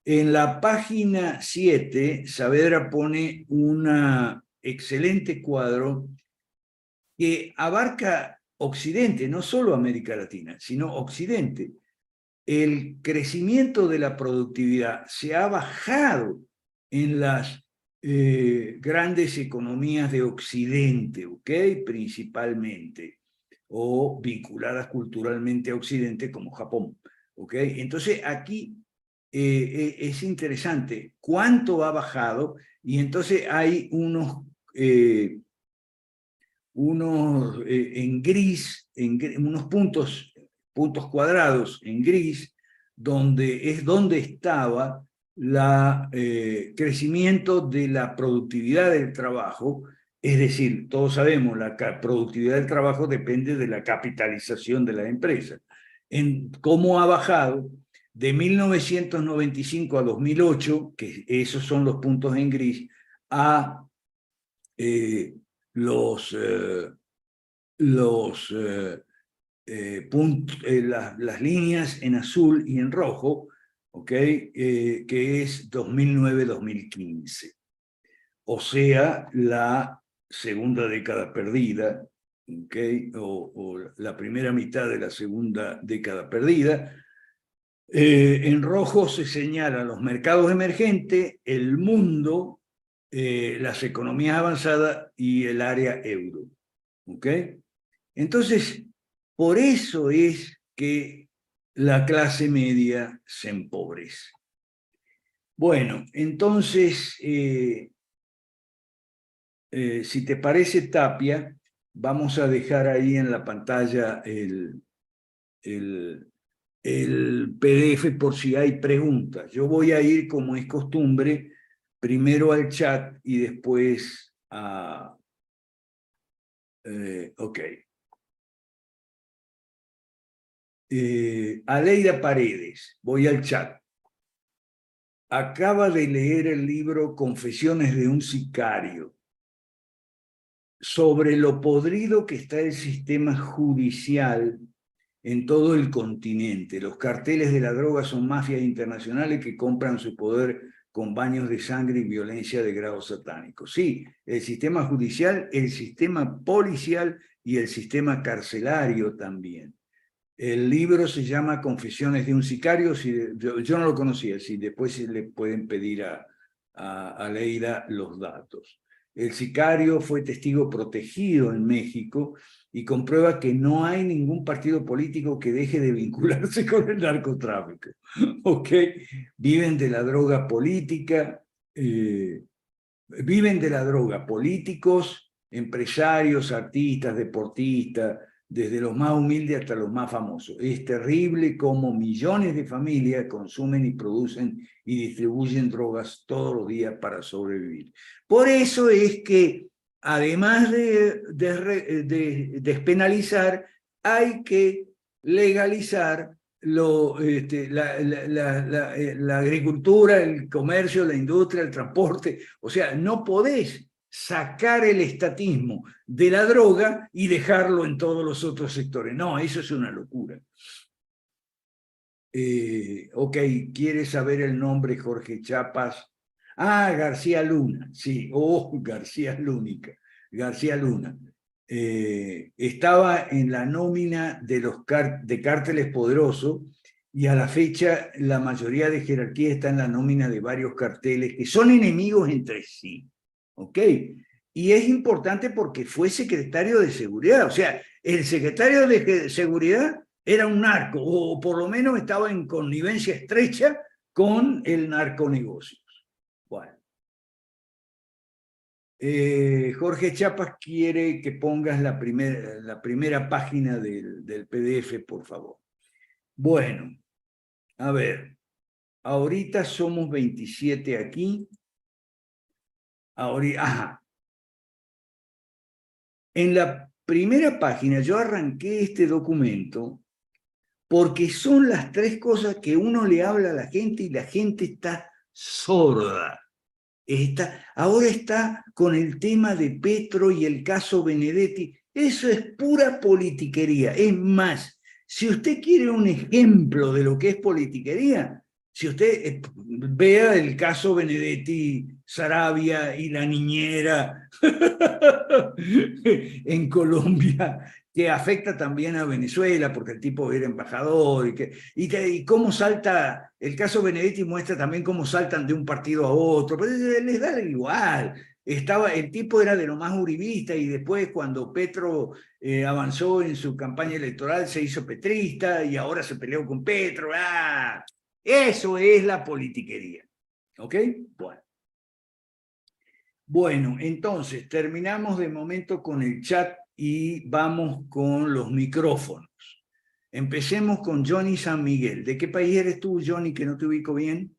En la página 7, Saavedra pone un excelente cuadro que abarca Occidente, no solo América Latina, sino Occidente. El crecimiento de la productividad se ha bajado en las grandes economías de Occidente, ¿ok? Principalmente, o vinculadas culturalmente a Occidente como Japón, ¿ok? Entonces aquí es interesante cuánto ha bajado y entonces hay unos en gris, unos puntos cuadrados en gris, donde estaba el crecimiento de la productividad del trabajo, es decir, todos sabemos, la productividad del trabajo depende de la capitalización de la empresa. Cómo ha bajado de 1995 a 2008, que esos son los puntos en gris, a las líneas en azul y en rojo, ¿okay? Que es 2009-2015. O sea, la segunda década perdida, ¿okay? O la primera mitad de la segunda década perdida. En rojo se señalan los mercados emergentes, el mundo, las economías avanzadas y el área euro. ¿Ok? Entonces, por eso es que la clase media se empobrece. Bueno, entonces, si te parece, Tapia, vamos a dejar ahí en la pantalla el PDF por si hay preguntas. Yo voy a ir, como es costumbre, primero al chat y después a... ok. Aleida Paredes, voy al chat. Acaba de leer el libro Confesiones de un sicario sobre lo podrido que está el sistema judicial en todo el continente. Los carteles de la droga son mafias internacionales que compran su poder con baños de sangre y violencia de grado satánico. Sí, el sistema judicial, el sistema policial y el sistema carcelario también. El libro se llama Confesiones de un sicario. Yo no lo conocía, si después le pueden pedir a Leida los datos. El sicario fue testigo protegido en México y comprueba que no hay ningún partido político que deje de vincularse con el narcotráfico. ¿Ok? Viven de la droga política, viven de la droga políticos, empresarios, artistas, deportistas, desde los más humildes hasta los más famosos. Es terrible cómo millones de familias consumen y producen y distribuyen drogas todos los días para sobrevivir. Por eso es que, además de despenalizar, hay que legalizar la agricultura, el comercio, la industria, el transporte. O sea, no podés sacar el estatismo de la droga y dejarlo en todos los otros sectores. No, eso es una locura. Ok, ¿quieres saber el nombre Jorge Chapas? Ah, García Luna, sí, García Luna. estaba en la nómina de los de cárteles poderosos, y a la fecha la mayoría de jerarquía está en la nómina de varios carteles que son enemigos entre sí, ¿ok? Y es importante porque fue secretario de seguridad, o sea, el secretario de seguridad era un narco, o por lo menos estaba en connivencia estrecha con el narconegocio. Bueno. Jorge Chapas quiere que pongas la primera página del PDF, por favor. Bueno, a ver, ahorita somos 27 aquí. Ahorita, ajá. En la primera página yo arranqué este documento porque son las tres cosas que uno le habla a la gente y la gente está sorda. Ahora está con el tema de Petro y el caso Benedetti. Eso es pura politiquería. Es más, si usted quiere un ejemplo de lo que es politiquería, si usted vea el caso Benedetti, Sarabia y la niñera en Colombia, que afecta también a Venezuela, porque el tipo era embajador, y cómo salta, el caso Benedetti muestra también cómo saltan de un partido a otro, pero les da igual. El tipo era de lo más uribista, y después cuando Petro avanzó en su campaña electoral se hizo petrista, y ahora se peleó con Petro. Eso es la politiquería. ¿Ok? Bueno, entonces terminamos de momento con el chat y vamos con los micrófonos. Empecemos con Johnny San Miguel. ¿De qué país eres tú, Johnny, que no te ubico bien?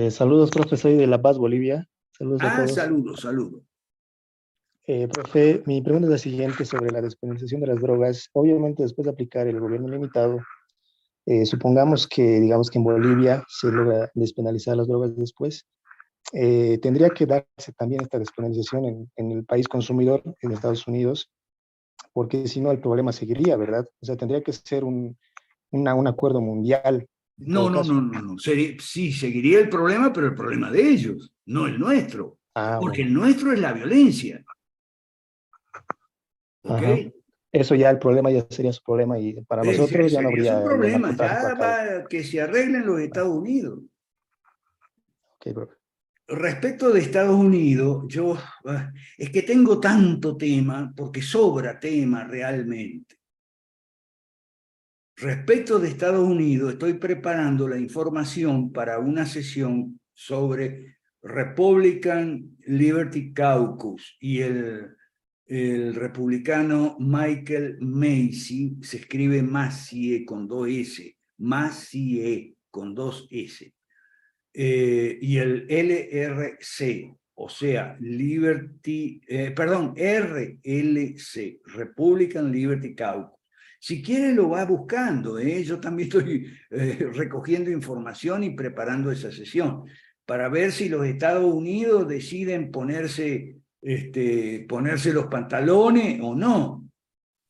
Saludos, profe, soy de La Paz, Bolivia. Saludos a todos. Saludos. Profe, mi pregunta es la siguiente sobre la despenalización de las drogas. Obviamente, después de aplicar el gobierno limitado, supongamos que, digamos que en Bolivia se logra despenalizar las drogas después, tendría que darse también esta despenalización en el país consumidor, en Estados Unidos, porque si no el problema seguiría, ¿verdad? O sea, tendría que ser un acuerdo mundial. No. Sí, seguiría el problema, pero el problema de ellos, no el nuestro. Porque bueno. el nuestro es la violencia. ¿Ok? Ajá. Eso ya, el problema ya sería su problema, y para nosotros ya no habría un problema, narcotráfico acá. va que se arreglen los Estados Unidos. Ok, profe. Respecto de Estados Unidos, es que tengo tanto tema, porque sobra tema realmente. Respecto de Estados Unidos, estoy preparando la información para una sesión sobre Republican Liberty Caucus, y el republicano Michael Macy, se escribe Macie con 2 S, Macie con 2 S. Y el LRC, o sea, RLC, Republican Liberty Caucus. Si quiere lo va buscando, yo también estoy recogiendo información y preparando esa sesión, para ver si los Estados Unidos deciden ponerse los pantalones o no,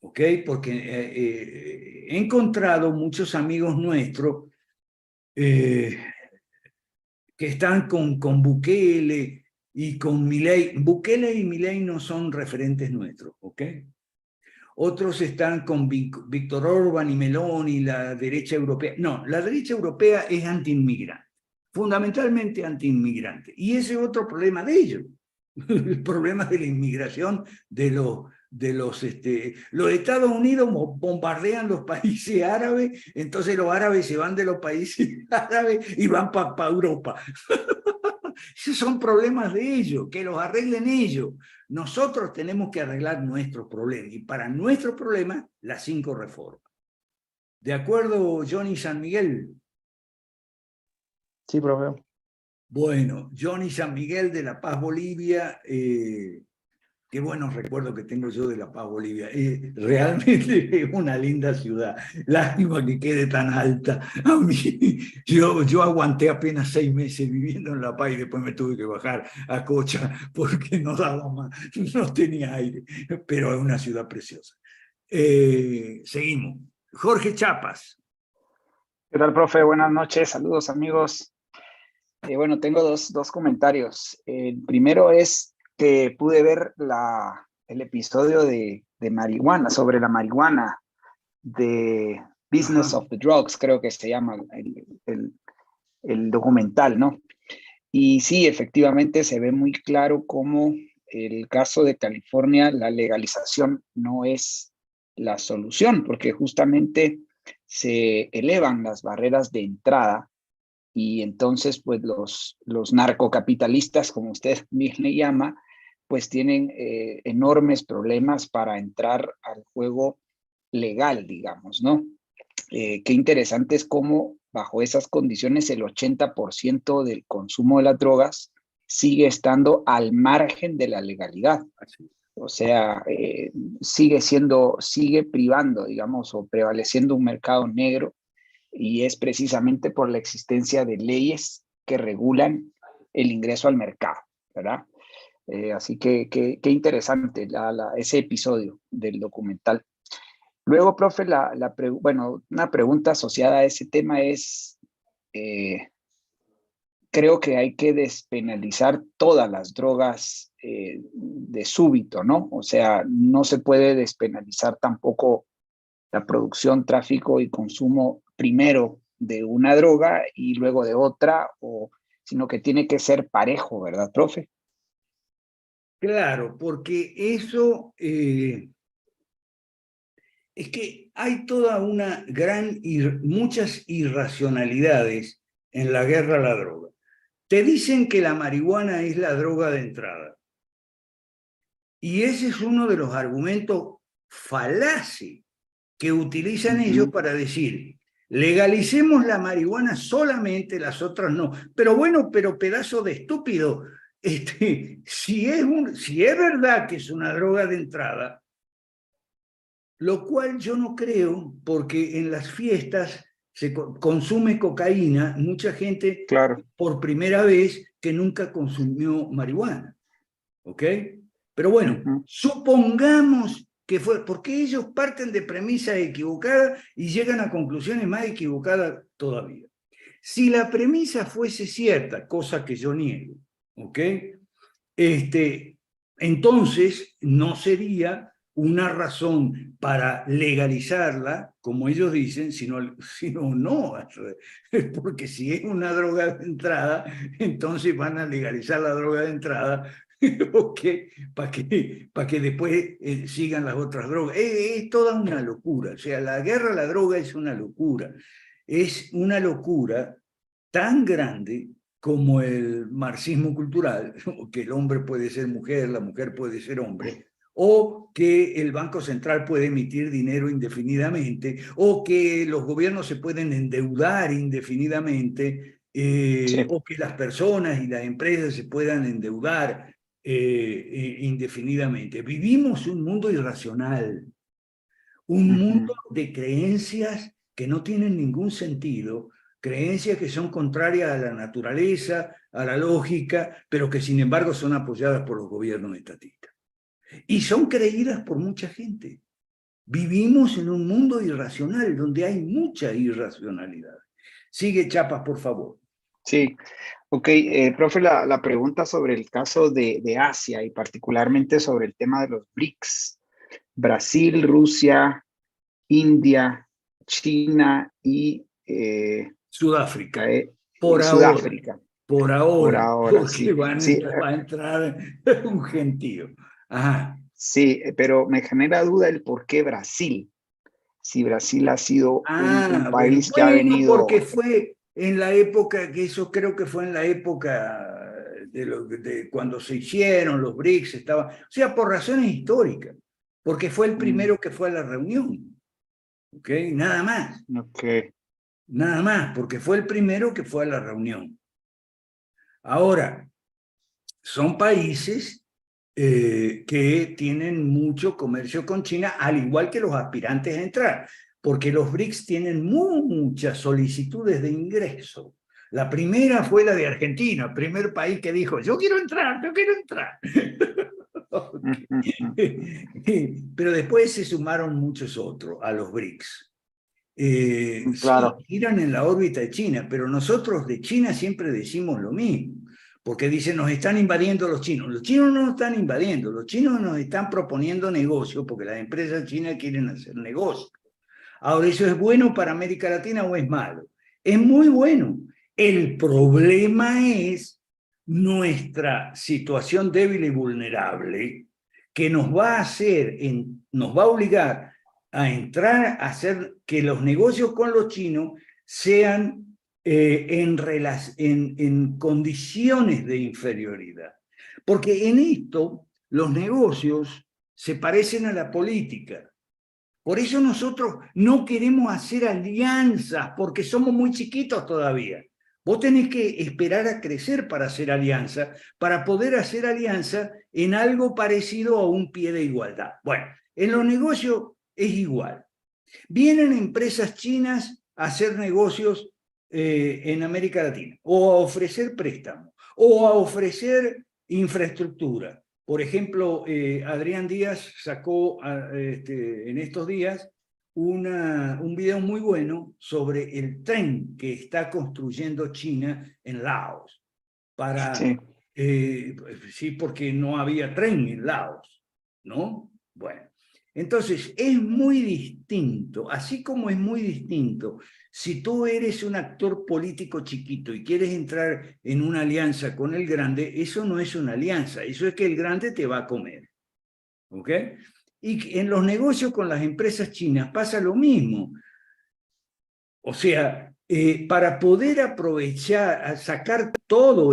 ¿ok? Porque he encontrado muchos amigos nuestros que están con Bukele y con Milei. Bukele y Milei no son referentes nuestros, ¿ok? Otros están con Víctor Orbán y Meloni, la derecha europea. No, la derecha europea es anti-inmigrante, fundamentalmente anti-inmigrante. Y ese es otro problema de ellos, el problema de la inmigración los Estados Unidos bombardean los países árabes, entonces los árabes se van de los países árabes y van para Europa. Esos son problemas de ellos, que los arreglen ellos. Nosotros tenemos que arreglar nuestros problemas, y para nuestros problemas, las 5 reformas. ¿De acuerdo, Johnny San Miguel? Sí, profe. Bueno, Johnny San Miguel de La Paz, Bolivia. Qué buenos recuerdos que tengo yo de La Paz, Bolivia. Realmente es una linda ciudad. Lástima que quede tan alta. A mí, yo aguanté apenas 6 meses viviendo en La Paz, y después me tuve que bajar a Cocha porque no daba más, no tenía aire. Pero es una ciudad preciosa. Seguimos. Jorge Chapas. ¿Qué tal, profe? Buenas noches, saludos amigos. Bueno, tengo dos comentarios. El primero es que pude ver la el episodio de marihuana, sobre la marihuana, de Business of the Drugs, creo que se llama el documental, ¿no? Y sí, efectivamente se ve muy claro cómo el caso de California, la legalización no es la solución, porque justamente se elevan las barreras de entrada y entonces pues los narcocapitalistas, como usted bien le llama, pues tienen enormes problemas para entrar al juego legal, digamos, ¿no? Qué interesante es cómo bajo esas condiciones el 80% del consumo de las drogas sigue estando al margen de la legalidad. O sea, sigue privando, digamos, o prevaleciendo un mercado negro, y es precisamente por la existencia de leyes que regulan el ingreso al mercado, ¿verdad? Así que qué interesante ese episodio del documental. Luego, profe, bueno, una pregunta asociada a ese tema es, creo que hay que despenalizar todas las drogas de súbito, ¿no? O sea, no se puede despenalizar tampoco la producción, tráfico y consumo primero de una droga y luego de otra, sino que tiene que ser parejo, ¿verdad, profe? Claro, porque eso es que hay toda una muchas irracionalidades en la guerra a la droga. Te dicen que la marihuana es la droga de entrada. Y ese es uno de los argumentos falaces que utilizan ellos para decir, legalicemos la marihuana solamente, las otras no. Pero bueno, pero pedazo de estúpido, si es verdad que es una droga de entrada, lo cual yo no creo, porque en las fiestas se consume cocaína, mucha gente Claro. por primera vez que nunca consumió marihuana, ¿ok? Pero bueno, supongamos que fue, porque ellos parten de premisas equivocadas y llegan a conclusiones más equivocadas todavía. Si la premisa fuese cierta, cosa que yo niego, ¿ok? Entonces no sería una razón para legalizarla, como ellos dicen, sino no, porque si es una droga de entrada, entonces van a legalizar la droga de entrada, okay, para que después sigan las otras drogas. Es toda una locura, o sea, la guerra a la droga es una locura tan grande como el marxismo cultural, que el hombre puede ser mujer, la mujer puede ser hombre, o que el Banco Central puede emitir dinero indefinidamente, o que los gobiernos se pueden endeudar indefinidamente, Sí. o que las personas y las empresas se puedan endeudar indefinidamente. Vivimos un mundo irracional, un mundo de creencias que no tienen ningún sentido, creencias que son contrarias a la naturaleza, a la lógica, pero que sin embargo son apoyadas por los gobiernos estatistas. Y son creídas por mucha gente. Vivimos en un mundo irracional donde hay mucha irracionalidad. Sigue, Chapas, por favor. Sí, ok, profe, la pregunta sobre el caso de Asia y particularmente sobre el tema de los BRICS, Brasil, Rusia, India, China y Sudáfrica. y Sudáfrica. Por ahora, porque sí. va a entrar un gentío. Ajá. Sí, pero me genera duda el por qué Brasil. Si Brasil ha sido un país que ha venido... porque fue en la época, que eso creo que fue en la época de cuando se hicieron los BRICS, o sea, por razones históricas, porque fue el primero que fue a la reunión. ¿Ok? Nada más. Ok. Nada más, porque fue el primero que fue a la reunión. Ahora, son países que tienen mucho comercio con China, al igual que los aspirantes a entrar, porque los BRICS tienen muchas solicitudes de ingreso. La primera fue la de Argentina, primer país que dijo, yo quiero entrar. Pero después se sumaron muchos otros a los BRICS. Claro. Sí, giran en la órbita de China, pero nosotros de China siempre decimos lo mismo. porque dicen, nos están invadiendo los chinos. Los chinos no nos están invadiendo, los chinos nos están proponiendo negocio, porque las empresas chinas quieren hacer negocio. Ahora, ¿eso es bueno para América Latina o es malo? Es muy bueno. El problema es nuestra situación débil y vulnerable, que nos va a obligar a entrar a hacer que los negocios con los chinos sean en condiciones de inferioridad. Porque en esto los negocios se parecen a la política. Por eso nosotros no queremos hacer alianzas, porque somos muy chiquitos todavía. Vos tenés que esperar a crecer para hacer alianza, para poder hacer alianza en algo parecido a un pie de igualdad. Bueno, en los negocios es igual. Vienen empresas chinas a hacer negocios en América Latina, o a ofrecer préstamos, o a ofrecer infraestructura. Por ejemplo, Adrián Díaz sacó en estos días un video muy bueno sobre el tren que está construyendo China en Laos. Sí. Sí, porque no había tren en Laos, ¿no? Bueno, entonces es muy distinto, así como es muy distinto, si tú eres un actor político chiquito y quieres entrar en una alianza con el grande, eso no es una alianza, eso es que el grande te va a comer, ¿ok? Y en los negocios con las empresas chinas pasa lo mismo. O sea, para poder aprovechar todo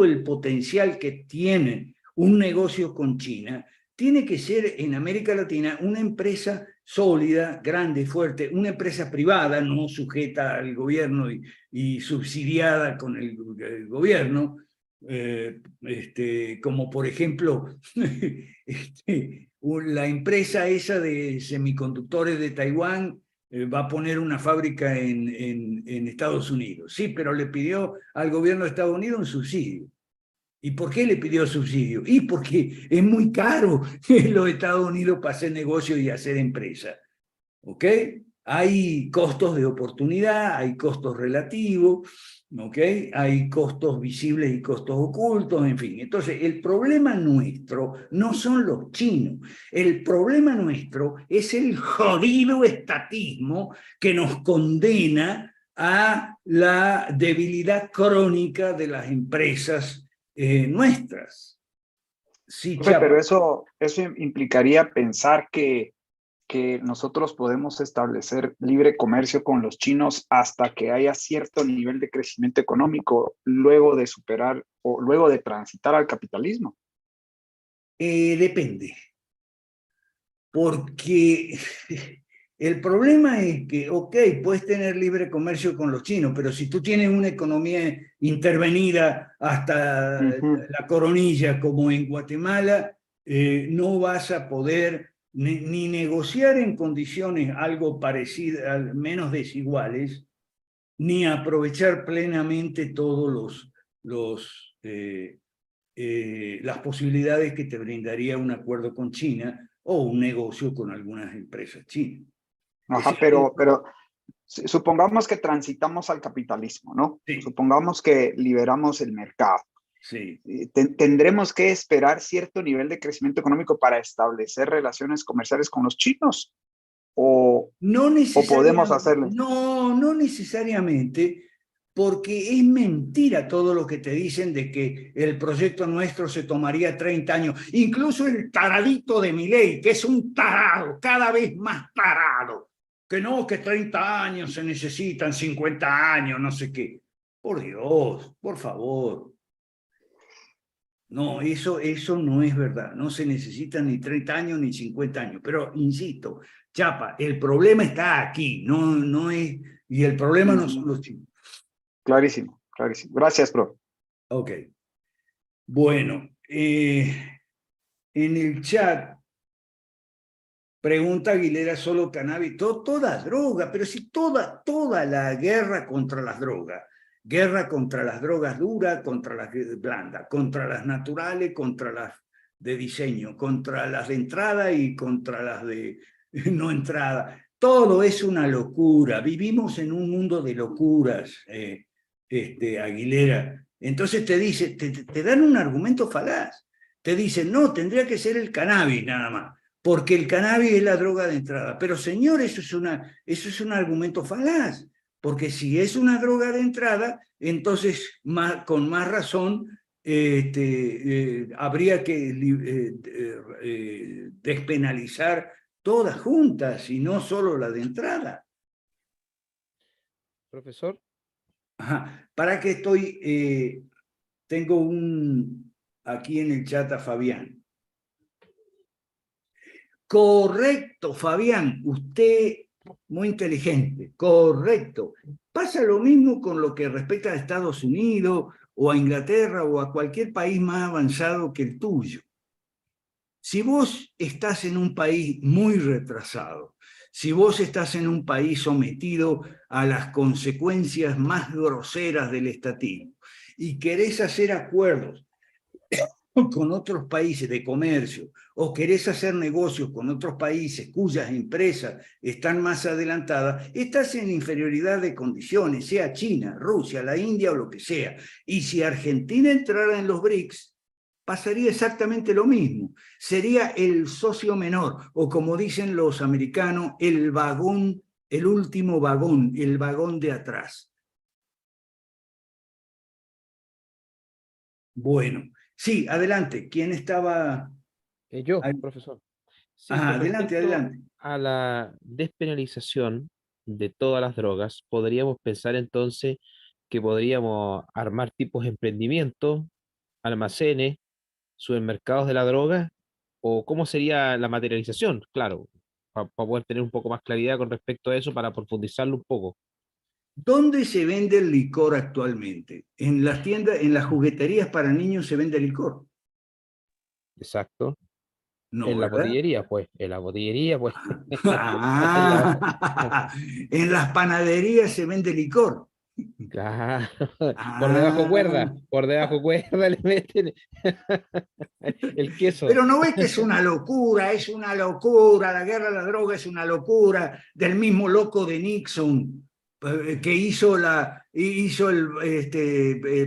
el potencial que tiene un negocio con China, tiene que ser en América Latina una empresa sólida, grande, fuerte, una empresa privada, no sujeta al gobierno y subsidiada con el gobierno, como por ejemplo la empresa esa de semiconductores de Taiwán va a poner una fábrica en Estados Unidos. Sí, pero le pidió al gobierno de Estados Unidos un subsidio. ¿Y por qué le pidió subsidio? Y porque es muy caro en los Estados Unidos para hacer negocio y hacer empresa. ¿Ok? Hay costos de oportunidad, hay costos relativos, ¿ok? Hay costos visibles y costos ocultos, en fin. Entonces, el problema nuestro no son los chinos. El problema nuestro es el jodido estatismo que nos condena a la debilidad crónica de las empresas nuestras. Sí, Profe, Chapa. pero eso implicaría pensar que nosotros podemos establecer libre comercio con los chinos hasta que haya cierto nivel de crecimiento económico luego de superar o luego de transitar al capitalismo. Depende. Porque el problema es que, ok, puedes tener libre comercio con los chinos, pero si tú tienes una economía intervenida hasta la coronilla, como en Guatemala, no vas a poder ni negociar en condiciones algo parecidas, menos desiguales, ni aprovechar plenamente todos las posibilidades que te brindaría un acuerdo con China o un negocio con algunas empresas chinas. Ajá, pero supongamos que transitamos al capitalismo, ¿no? Sí. Supongamos que liberamos el mercado. Sí. ¿Tendremos que esperar cierto nivel de crecimiento económico para establecer relaciones comerciales con los chinos? ¿O podemos hacerlo? No necesariamente, porque es mentira todo lo que te dicen de que el proyecto nuestro se tomaría 30 años. Incluso el taradito de Milei, que es un tarado, cada vez más tarado, que no, que 30 años se necesitan, 50 años, no sé qué. Por Dios, por favor. No, eso no es verdad. No se necesitan ni 30 años ni 50 años. Pero, insisto, Chapa, el problema está aquí, no es... Y el problema no son los chinos. Clarísimo, clarísimo. Gracias, profe. Ok. Bueno, en el chat pregunta Aguilera, solo cannabis, toda droga, pero si toda la guerra contra las drogas, guerra contra las drogas duras, contra las blandas, contra las naturales, contra las de diseño, contra las de entrada y contra las de no entrada. Todo es una locura. Vivimos en un mundo de locuras, Aguilera. Entonces te dice, te dan un argumento falaz. Te dicen, no, tendría que ser el cannabis nada más, porque el cannabis es la droga de entrada. Pero señor, eso es un argumento falaz, porque si es una droga de entrada, entonces con más razón habría que despenalizar todas juntas y no solo la de entrada. Profesor. Ajá. ¿Para qué estoy? Tengo aquí en el chat a Fabián. Correcto, Fabián, usted muy inteligente, correcto. Pasa lo mismo con lo que respecta a Estados Unidos o a Inglaterra o a cualquier país más avanzado que el tuyo. Si vos estás en un país muy retrasado, si vos estás en un país sometido a las consecuencias más groseras del estatismo y querés hacer acuerdos con otros países de comercio o querés hacer negocios con otros países cuyas empresas están más adelantadas, estás en inferioridad de condiciones, sea China, Rusia, la India o lo que sea. Y si Argentina entrara en los BRICS, pasaría exactamente lo mismo. Sería el socio menor, o como dicen los americanos, el vagón, el último vagón, el vagón de atrás. Bueno, sí, adelante. ¿Quién estaba? Yo, Ahí. profesor. Sí, Ajá, con adelante, respecto adelante. a la despenalización de todas las drogas, podríamos pensar entonces que podríamos armar tipos de emprendimientos, almacenes, supermercados de la droga, o cómo sería la materialización, claro, para poder tener un poco más claridad con respecto a eso, para profundizarlo un poco. ¿Dónde se vende el licor actualmente? En las tiendas, en las jugueterías para niños se vende licor. Exacto. No, En la ¿verdad? botillería, pues. En la botillería, pues. En las panaderías se vende licor. Claro. Ah, Por debajo cuerda le meten el queso. pero no ves que es una locura, la guerra a la droga es una locura del mismo loco de Nixon que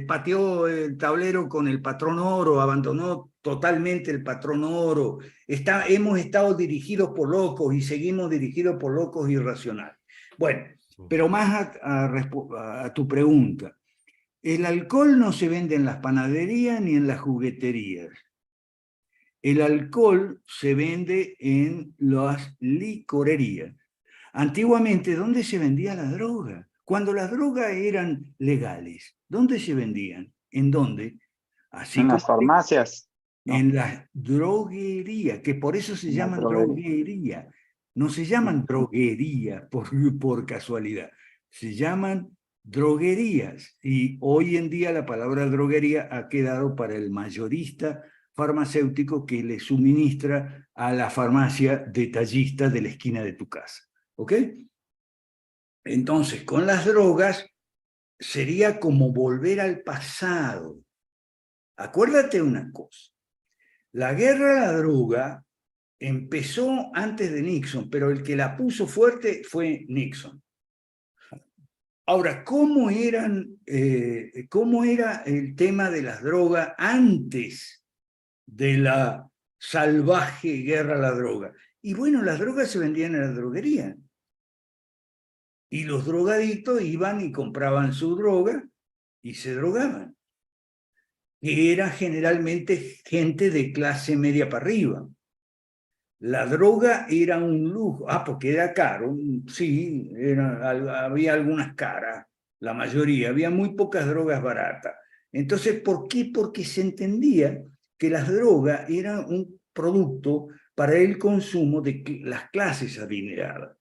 pateó el tablero con el patrón oro, abandonó totalmente el patrón oro. Hemos estado dirigidos por locos y seguimos dirigidos por locos irracionales. Bueno, pero más a tu pregunta. El alcohol no se vende en las panaderías ni en las jugueterías. El alcohol se vende en las licorerías. Antiguamente, ¿dónde se vendía la droga? Cuando las drogas eran legales, ¿dónde se vendían? ¿En dónde? Así En como las farmacias. No, en las droguerías, que por eso se en las llaman droguerías. droguería. No se llaman droguería por casualidad, se llaman droguerías. Y hoy en día la palabra droguería ha quedado para el mayorista farmacéutico que le suministra a la farmacia detallista de la esquina de tu casa. ¿Ok? Entonces, con las drogas sería como volver al pasado. Acuérdate una cosa. La guerra a la droga empezó antes de Nixon, pero el que la puso fuerte fue Nixon. Ahora, ¿cómo era el tema de las drogas antes de la salvaje guerra a la droga? Y bueno, las drogas se vendían en la droguería. Y los drogadictos iban y compraban su droga y se drogaban. Que era generalmente gente de clase media para arriba. La droga era un lujo, porque era caro, sí, había algunas caras, la mayoría, había muy pocas drogas baratas. Entonces, ¿por qué? Porque se entendía que las drogas eran un producto para el consumo de las clases adineradas.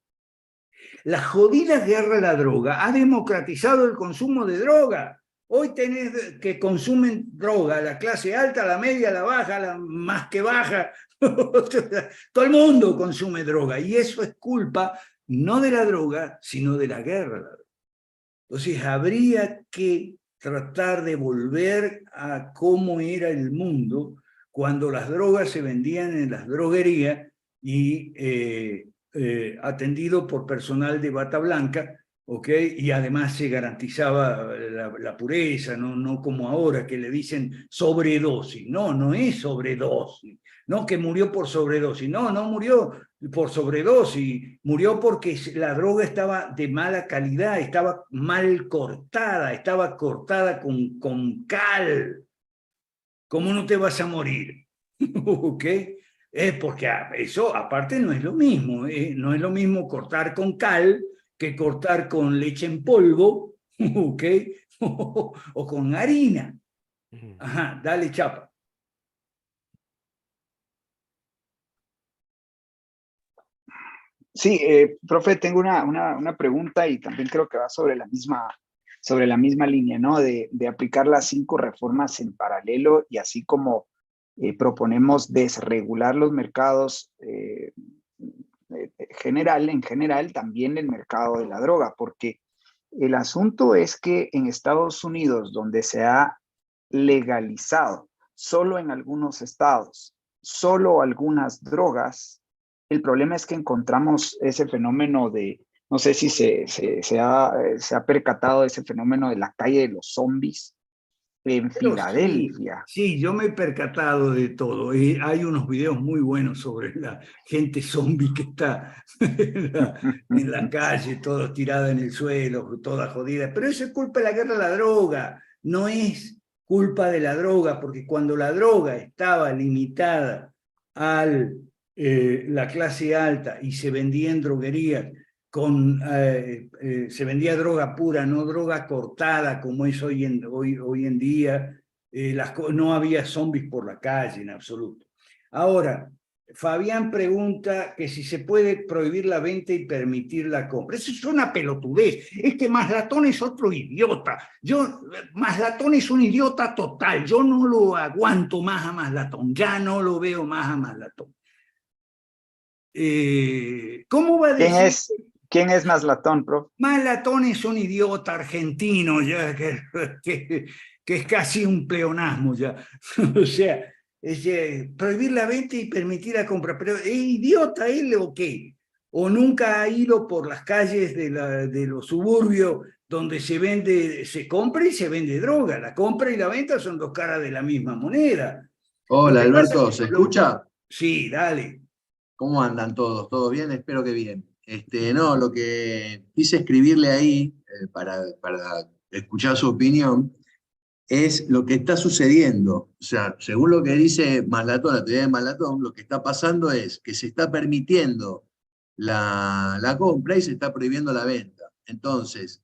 La jodida guerra a la droga ha democratizado el consumo de droga. Hoy tenés que consumen droga, la clase alta, la media, la baja, la más que baja. Todo el mundo consume droga y eso es culpa no de la droga, sino de la guerra. Entonces habría que tratar de volver a cómo era el mundo cuando las drogas se vendían en las droguerías y atendido por personal de bata blanca ¿ok? Y además se garantizaba la pureza, no como ahora que le dicen sobredosis. No, no es sobredosis. No que murió por sobredosis. No murió por sobredosis. Murió porque la droga estaba de mala calidad, estaba mal cortada, estaba cortada con cal. ¿Cómo no te vas a morir? ¿Ok? Porque eso aparte no es lo mismo, no es lo mismo cortar con cal que cortar con leche en polvo, ¿ok? O con harina. Ujú. Ajá, dale chapa. Sí, profe, tengo una pregunta y también creo que va sobre la misma línea, ¿no? De aplicar las 5 reformas en paralelo y así como proponemos desregular los mercados en general, también el mercado de la droga, porque el asunto es que en Estados Unidos, donde se ha legalizado solo en algunos estados, solo algunas drogas, el problema es que encontramos ese fenómeno no sé si se ha percatado de ese fenómeno de la calle de los zombies en Pero sí, Filadelfia. sí, yo me he percatado de todo. Hay unos videos muy buenos sobre la gente zombie que está en la calle, toda tirada en el suelo, toda jodida. Pero eso es culpa de la guerra de la droga, no es culpa de la droga, porque cuando la droga estaba limitada a la clase alta y se vendía en droguerías, se vendía droga pura, no droga cortada como es hoy en día. No había zombies por la calle en absoluto. Ahora, Fabián pregunta que si se puede prohibir la venta y permitir la compra. Eso es una pelotudez. Es que Maslatón es otro idiota. Maslatón es un idiota total. Yo no lo aguanto más a Maslatón. Ya no lo veo más a Maslatón. ¿Cómo va a decir? ¿Quién es Maslatón, prof? Maslatón es un idiota argentino ya que es casi un pleonasmo ya. O sea, prohibir la venta y permitir la compra. Pero ¿es idiota él o qué? ¿O nunca ha ido por las calles de los suburbios donde se compra y se vende droga? La compra y la venta son dos caras de la misma moneda. Lo Hola que pasa Alberto, es ¿se escucha? sí, dale. ¿Cómo andan todos? ¿Todo bien? Espero que bien. No, lo que quise escribirle ahí para escuchar su opinión es lo que está sucediendo. O sea, según lo que dice Maslatón, la teoría de Maslatón, lo que está pasando es que se está permitiendo la compra y se está prohibiendo la venta. Entonces,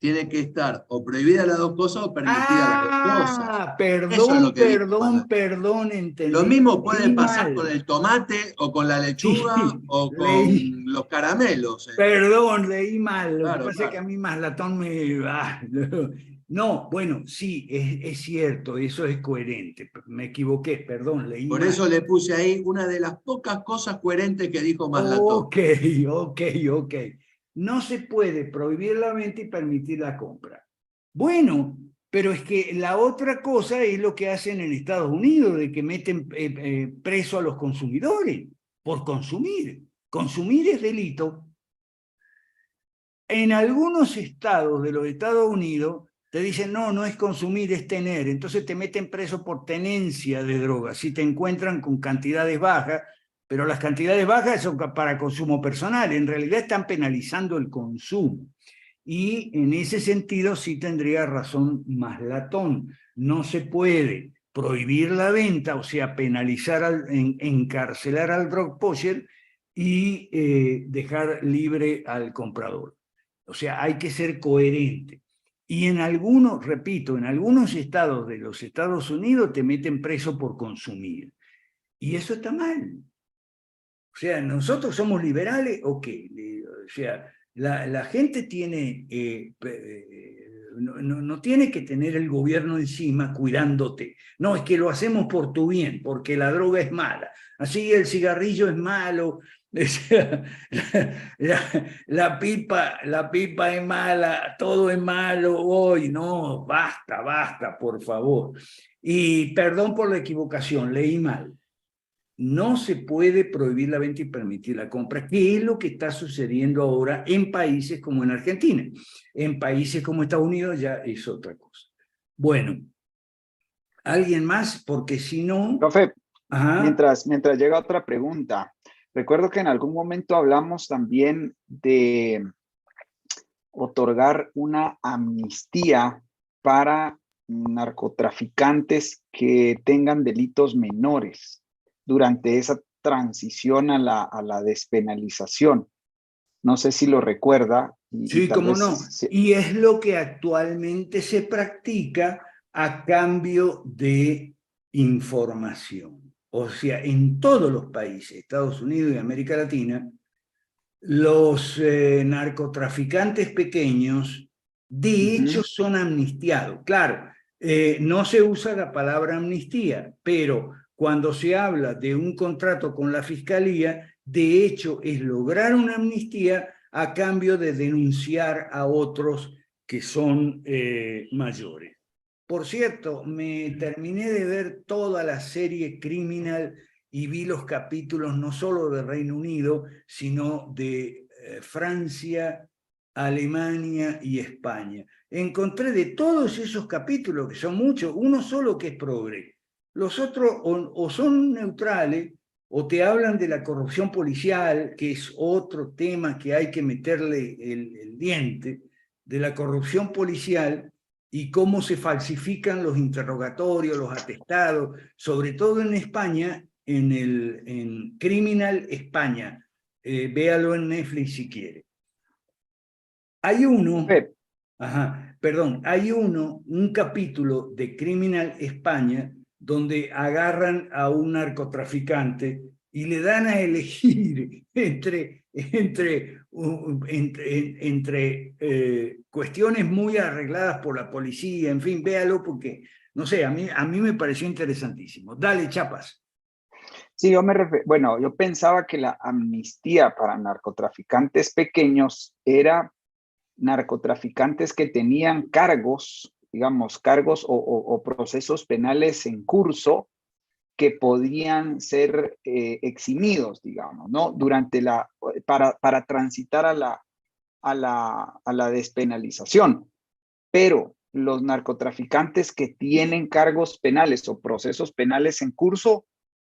tiene que estar o prohibida las dos cosas o permitida las dos cosas. Eso es lo que dice Maslatón. Lo entendí, mismo puede leí pasar con mal. el tomate o con la lechuga Sí, o leí, con los caramelos. perdón, leí mal. Lo que Claro, pasa es que a claro. mí Maslatón no, bueno, sí, es cierto, eso es coherente. Me equivoqué, perdón, leí Por mal. eso le puse ahí una de las pocas cosas coherentes que dijo Maslatón. Ok, ok. No se puede prohibir la venta y permitir la compra. Bueno, pero es que la otra cosa es lo que hacen en Estados Unidos, de que meten preso a los consumidores por consumir. Consumir es delito. En algunos estados de los Estados Unidos te dicen, no es consumir, es tener. Entonces te meten preso por tenencia de drogas. Si te encuentran con cantidades bajas, pero las cantidades bajas son para consumo personal. En realidad están penalizando el consumo. Y en ese sentido sí tendría razón Maslatón. No se puede prohibir la venta, o sea, penalizar, encarcelar al drug pusher y dejar libre al comprador. O sea, hay que ser coherente. Y en algunos, repito, en algunos estados de los Estados Unidos te meten preso por consumir. Y eso está mal. O sea, ¿nosotros somos liberales o qué? O sea, la gente tiene, no tiene que tener el gobierno encima cuidándote. No, es que lo hacemos por tu bien, porque la droga es mala. Así el cigarrillo es malo, o sea, la pipa es mala, todo es malo hoy. No, basta, por favor. Y perdón por la equivocación, leí mal. no se puede prohibir la venta y permitir la compra, que es lo que está sucediendo ahora en países como en Argentina. En países como Estados Unidos ya es otra cosa. Bueno, ¿alguien más? Porque si no... Profe, Ajá. mientras llega otra pregunta, recuerdo que en algún momento hablamos también de otorgar una amnistía para narcotraficantes que tengan delitos menores durante esa transición a la despenalización. No sé si lo recuerda. Sí, tal cómo vez no. Y es lo que actualmente se practica a cambio de información. O sea, en todos los países, Estados Unidos y América Latina, los narcotraficantes pequeños, de hecho, son amnistiados. Claro, no se usa la palabra amnistía, pero cuando se habla de un contrato con la fiscalía, de hecho, es lograr una amnistía a cambio de denunciar a otros que son mayores. Por cierto, me terminé de ver toda la serie Criminal y vi los capítulos no solo de Reino Unido, sino de Francia, Alemania y España. Encontré de todos esos capítulos, que son muchos, uno solo que es progre. Los otros o son neutrales o te hablan de la corrupción policial, que es otro tema que hay que meterle el diente, de la corrupción policial y cómo se falsifican los interrogatorios, los atestados, sobre todo en España, en Criminal España. Véalo en Netflix si quiere. Hay uno, hay un capítulo de Criminal España donde agarran a un narcotraficante y le dan a elegir entre cuestiones muy arregladas por la policía, en fin, véalo porque, no sé, a mí me pareció interesantísimo. Dale, Chapas. Sí, yo pensaba que la amnistía para narcotraficantes pequeños era narcotraficantes que tenían cargos, digamos, cargos o procesos penales en curso que podían ser eximidos, digamos, ¿no? Para transitar a la despenalización. Pero los narcotraficantes que tienen cargos penales o procesos penales en curso,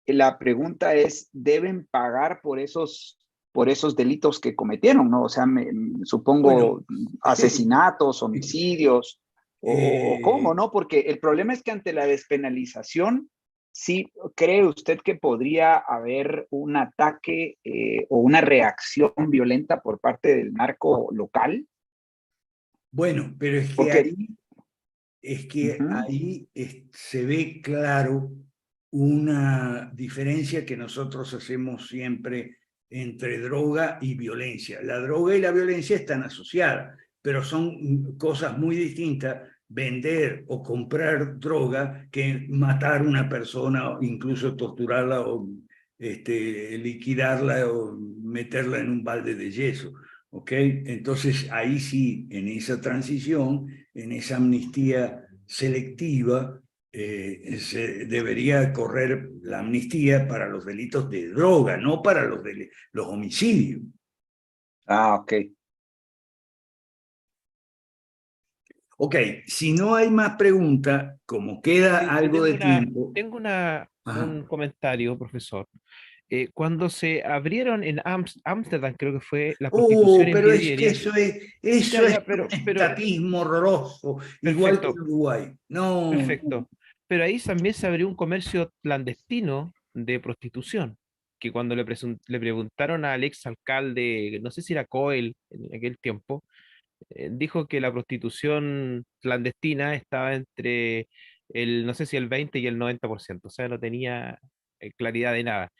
la pregunta es, ¿deben pagar por esos delitos que cometieron, ¿no? O sea, supongo, bueno, asesinatos, homicidios, o cómo, ¿no? Porque el problema es que ante la despenalización, ¿sí cree usted que podría haber un ataque o una reacción violenta por parte del narco local? Bueno, pero es que Porque, ahí se ve claro una diferencia que nosotros hacemos siempre entre droga y violencia. La droga y la violencia están asociadas, pero son cosas muy distintas vender o comprar droga que matar a una persona o incluso torturarla o liquidarla o meterla en un balde de yeso. ¿Ok? Entonces ahí sí, en esa transición, en esa amnistía selectiva, se debería correr la amnistía para los delitos de droga, no para los homicidios. ok. Ok, si no hay más preguntas, como queda algo de tiempo... Tengo un comentario, profesor. Cuando se abrieron en Ámsterdam, creo que fue la prostitución en pero es que vidrieras. eso es un estatismo horroroso, igual que en Uruguay. No. Perfecto. Pero ahí también se abrió un comercio clandestino de prostitución, que cuando le preguntaron al ex alcalde, no sé si era Coel en aquel tiempo, dijo que la prostitución clandestina estaba entre no sé si el 20 y el 90%, o sea, no tenía claridad de nada.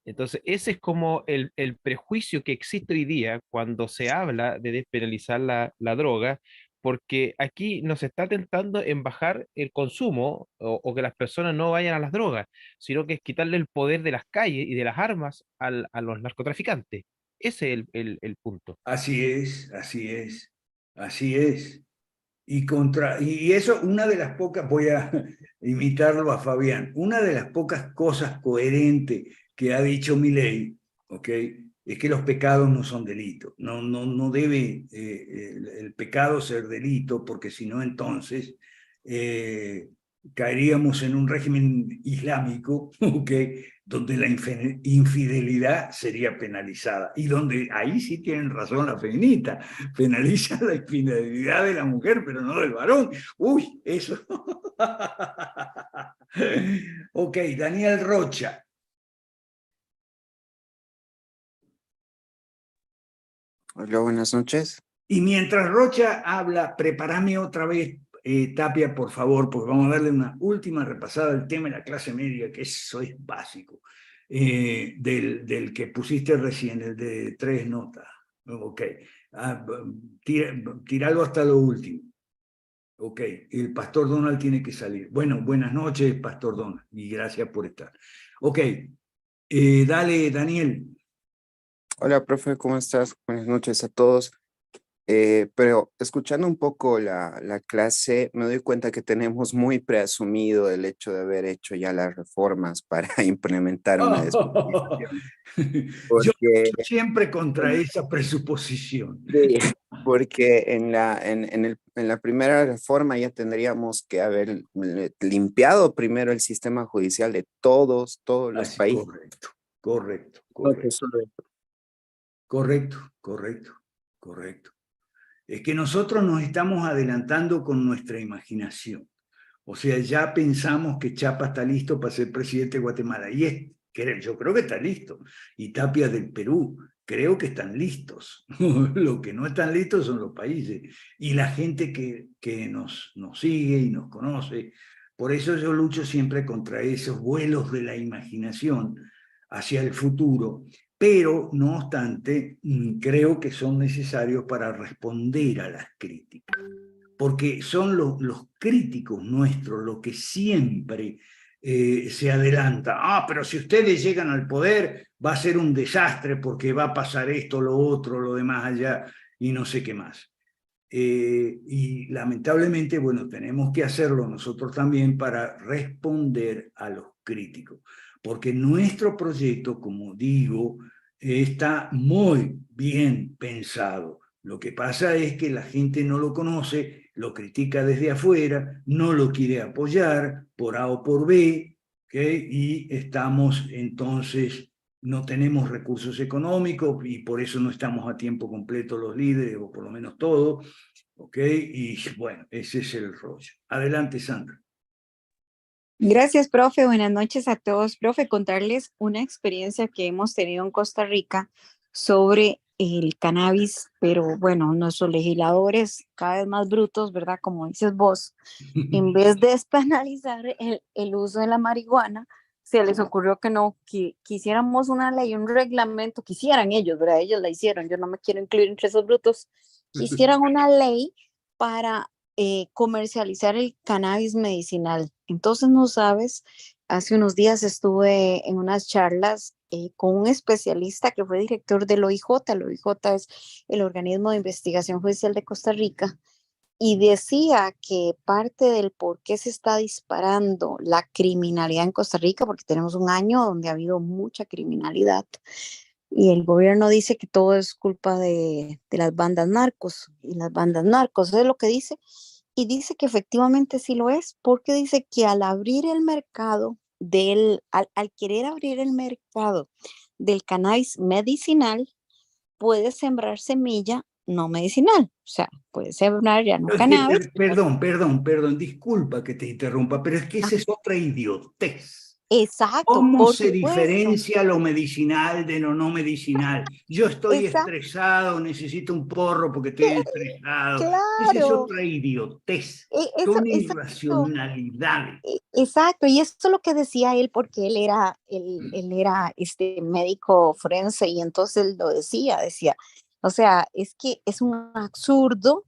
Entonces, ese es como el prejuicio que existe hoy día cuando se habla de despenalizar la droga, porque aquí nos está tentando en bajar el consumo o que las personas no vayan a las drogas, sino que es quitarle el poder de las calles y de las armas a los narcotraficantes. Ese es el punto. Así es, así es, así es. Y eso, una de las pocas, voy a imitarlo a Fabián, una de las pocas cosas coherentes que ha dicho Milei, ¿ok? Es que los pecados no son delitos. No debe el pecado ser delito, porque si no, entonces caeríamos en un régimen islámico, ¿ok? Donde la infidelidad sería penalizada. Y donde ahí sí tienen razón la feminista, penaliza la infidelidad de la mujer, pero no del varón. Uy, eso. Ok, Daniel Rocha. Hola, buenas noches. Y mientras Rocha habla, prepárame otra vez, Tapia, por favor, porque vamos a darle una última repasada al tema de la clase media, que eso es básico, del que pusiste recién, el de 3 notas. Ok, tiralo hasta lo último. Ok, el Pastor Donald tiene que salir. Bueno, buenas noches, Pastor Donald, y gracias por estar. Ok, dale, Daniel. Hola, profe, ¿cómo estás? Buenas noches a todos. Pero escuchando un poco la clase, me doy cuenta que tenemos muy preasumido el hecho de haber hecho ya las reformas para implementar una despenalización. Yo Porque, lucho siempre contra esa presuposición. sí, porque en la primera reforma ya tendríamos que haber limpiado primero el sistema judicial de todos los Así, países. correcto. No que solo Correcto. Es que nosotros nos estamos adelantando con nuestra imaginación. O sea, ya pensamos que Chapa está listo para ser presidente de Guatemala. Y yo creo que está listo. Y Tapia del Perú, creo que están listos. Lo que no están listos son los países. Y la gente que nos sigue y nos conoce. Por eso yo lucho siempre contra esos vuelos de la imaginación hacia el futuro. Pero, no obstante, creo que son necesarios para responder a las críticas, porque son los críticos nuestros los que siempre se adelanta. Pero si ustedes llegan al poder va a ser un desastre porque va a pasar esto, lo otro, lo demás allá y no sé qué más. Y lamentablemente, bueno, tenemos que hacerlo nosotros también para responder a los críticos, porque nuestro proyecto, como digo, está muy bien pensado. Lo que pasa es que la gente no lo conoce, lo critica desde afuera, no lo quiere apoyar por A o por B, ¿okay? Y estamos entonces, no tenemos recursos económicos y por eso no estamos a tiempo completo los líderes, o por lo menos todos, ¿ok? Y bueno, ese es el rollo. Adelante, Sandra. Gracias, profe. Buenas noches a todos. Profe, contarles una experiencia que hemos tenido en Costa Rica sobre el cannabis, pero bueno, nuestros legisladores cada vez más brutos, ¿verdad? Como dices vos, en vez de despenalizar el uso de la marihuana, se les ocurrió que no, que quisiéramos una ley, un reglamento, quisieran ellos, ¿verdad? Ellos la hicieron, yo no me quiero incluir entre esos brutos, quisieran una ley para comercializar el cannabis medicinal. Entonces, no sabes, hace unos días estuve en unas charlas con un especialista que fue director del OIJ. El OIJ es el Organismo de Investigación Judicial de Costa Rica, y decía que parte del por qué se está disparando la criminalidad en Costa Rica, porque tenemos un año donde ha habido mucha criminalidad, y el gobierno dice que todo es culpa de las bandas narcos, y las bandas narcos, eso es lo que dice, y dice que efectivamente sí lo es, porque dice que al abrir el mercado al querer abrir el mercado del cannabis medicinal, puede sembrar semilla no medicinal, o sea, puede sembrar ya no cannabis. Perdón, disculpa que te interrumpa, pero es que esa es otra idiotez. Exacto, ¿Cómo por se supuesto. diferencia lo medicinal de lo no medicinal? Yo estoy Exacto, estresado, necesito un porro porque estoy estresado. Esa es claro. otra idiotez. Eso, Son exacto. irracionalidades. Exacto, y eso es lo que decía él, porque él era médico forense, y entonces él lo decía, o sea, es que es un absurdo,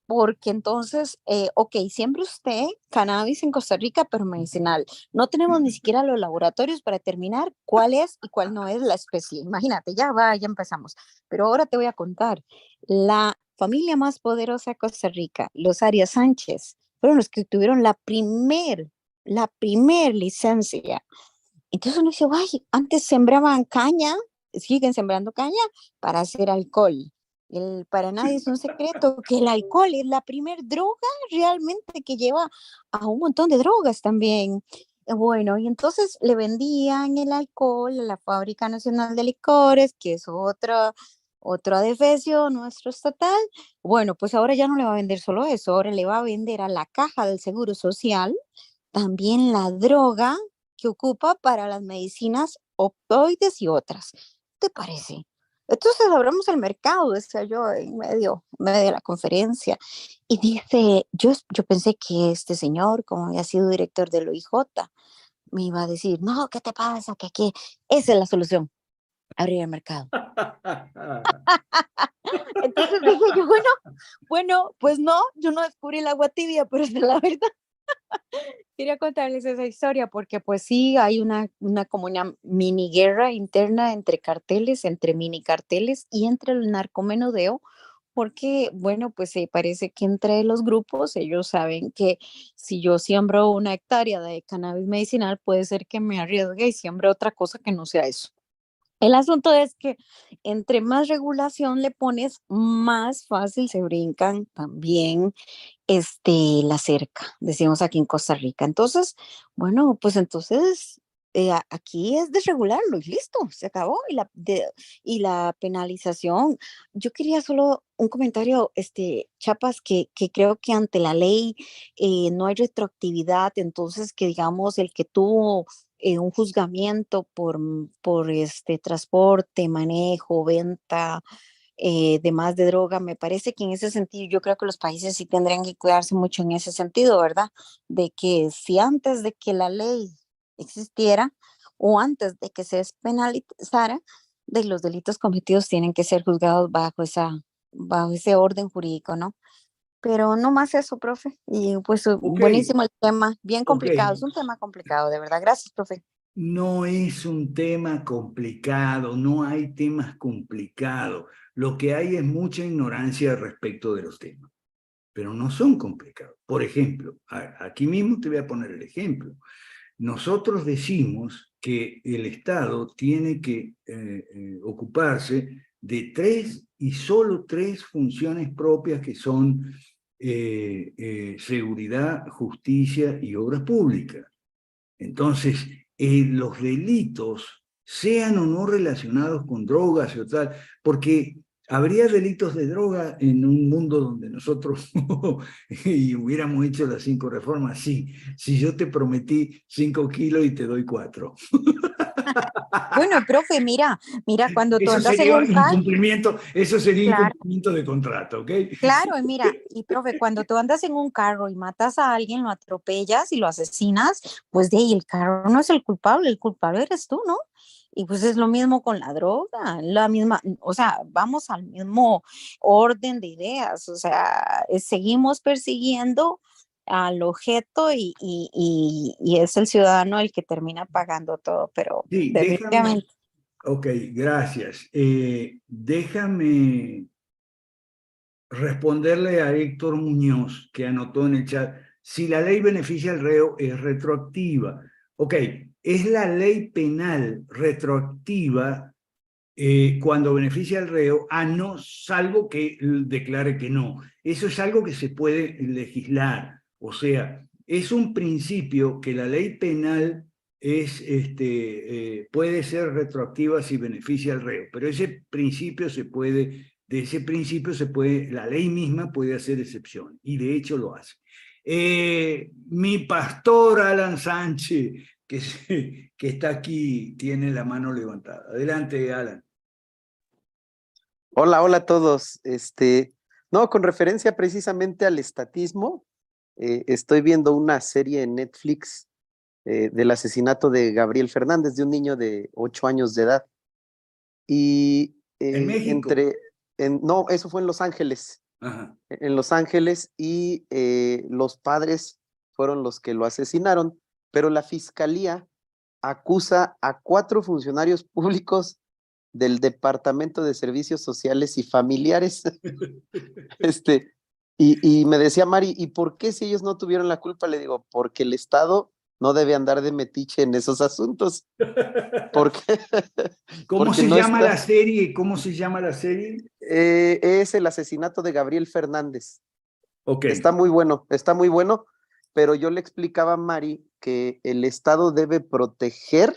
porque entonces, ok, siempre usted cannabis en Costa Rica, pero medicinal. No tenemos ni siquiera los laboratorios para determinar cuál es y cuál no es la especie. Imagínate, ya empezamos. Pero ahora te voy a contar, la familia más poderosa de Costa Rica, los Arias Sánchez, fueron los que tuvieron la primer licencia Entonces uno dice, ay, antes sembraban caña, siguen sembrando caña para hacer alcohol. Para nadie es un secreto que el alcohol es la primer droga realmente que lleva a un montón de drogas también. Bueno, y entonces le vendían el alcohol a la Fábrica Nacional de Licores, que es otro adefesio nuestro estatal. Bueno, pues ahora ya no le va a vender solo eso, ahora le va a vender a la Caja del Seguro Social también la droga que ocupa para las medicinas opioides y otras. ¿Te parece? Entonces abramos el mercado, decía yo en medio de la conferencia, y dice, yo pensé que este señor, como había sido director del OIJ, me iba a decir, no, ¿qué te pasa? Que aquí, esa es la solución, abrir el mercado. Entonces dije yo, bueno, pues no, yo no descubrí el agua tibia, pero es la verdad. Quería contarles esa historia porque pues sí hay como una mini guerra interna entre carteles, entre mini carteles y entre el narcomenudeo, porque bueno, pues parece que entre los grupos ellos saben que si yo siembro una hectárea de cannabis medicinal, puede ser que me arriesgue y siembre otra cosa que no sea eso. El asunto es que entre más regulación le pones, más fácil se brincan también la cerca, decimos aquí en Costa Rica. Entonces, bueno, pues entonces aquí es desregularlo y listo, se acabó. Y la penalización. Yo quería solo un comentario, Chapas, que creo que ante la ley no hay retroactividad, entonces que digamos el que tuvo un juzgamiento por transporte, manejo, venta, de de droga, me parece que en ese sentido yo creo que los países sí tendrían que cuidarse mucho en ese sentido, ¿verdad? De que si antes de que la ley existiera o antes de que se despenalizara, de los delitos cometidos tienen que ser juzgados bajo ese orden jurídico, ¿no? Pero no más eso, profe. Y pues Ok, buenísimo el tema, bien ok. complicado, es un tema complicado, de verdad. Gracias, profe. No es un tema complicado, no hay temas complicados. Lo que hay es mucha ignorancia respecto de los temas, pero no son complicados. Por ejemplo, aquí mismo te voy a poner el ejemplo. Nosotros decimos que el Estado tiene que ocuparse de tres y solo tres funciones propias que son seguridad, justicia y obras públicas. Entonces, los delitos, sean o no relacionados con drogas o tal, porque habría delitos de droga en un mundo donde nosotros y hubiéramos hecho las 5 reformas. Sí, si yo te prometí 5 kilos y te doy 4. Bueno, profe, mira, cuando tú Eso andas en sería un carro, incumplimiento, eso sería claro. incumplimiento de contrato, ¿ok? Claro, y mira, y profe, cuando tú andas en un carro y matas a alguien, lo atropellas y lo asesinas, pues de ahí el carro no es el culpable eres tú, ¿no? Y pues es lo mismo con la droga, la misma, o sea, vamos al mismo orden de ideas, o sea, seguimos persiguiendo al objeto y es el ciudadano el que termina pagando todo, pero Sí, déjame, definitivamente. ok, gracias. Déjame responderle a Héctor Muñoz, que anotó en el chat, si la ley beneficia al reo es retroactiva. Ok, es la ley penal retroactiva cuando beneficia al reo, no, salvo que declare que no. Eso es algo que se puede legislar. O sea, es un principio que la ley penal puede ser retroactiva si beneficia al reo, pero ese principio de ese principio la ley misma puede hacer excepción, y de hecho lo hace. Mi pastor Alan Sánchez, que está aquí, tiene la mano levantada. Adelante, Alan. Hola, hola a todos. No, con referencia precisamente al estatismo, estoy viendo una serie en Netflix del asesinato de Gabriel Fernández, de un niño de 8 años de edad. Y ¿En México? no, eso fue en Los Ángeles. Ajá. En Los Ángeles, y los padres fueron los que lo asesinaron, pero la fiscalía acusa a 4 funcionarios públicos del Departamento de Servicios Sociales y Familiares. Y me decía Mari, ¿y por qué si ellos no tuvieron la culpa? Le digo, porque el Estado no debe andar de metiche en esos asuntos. Porque, ¿Cómo porque se no llama está- la serie? ¿Cómo se llama la serie? Es el asesinato de Gabriel Fernández. Ok. Está muy bueno, pero yo le explicaba a Mari que el Estado debe proteger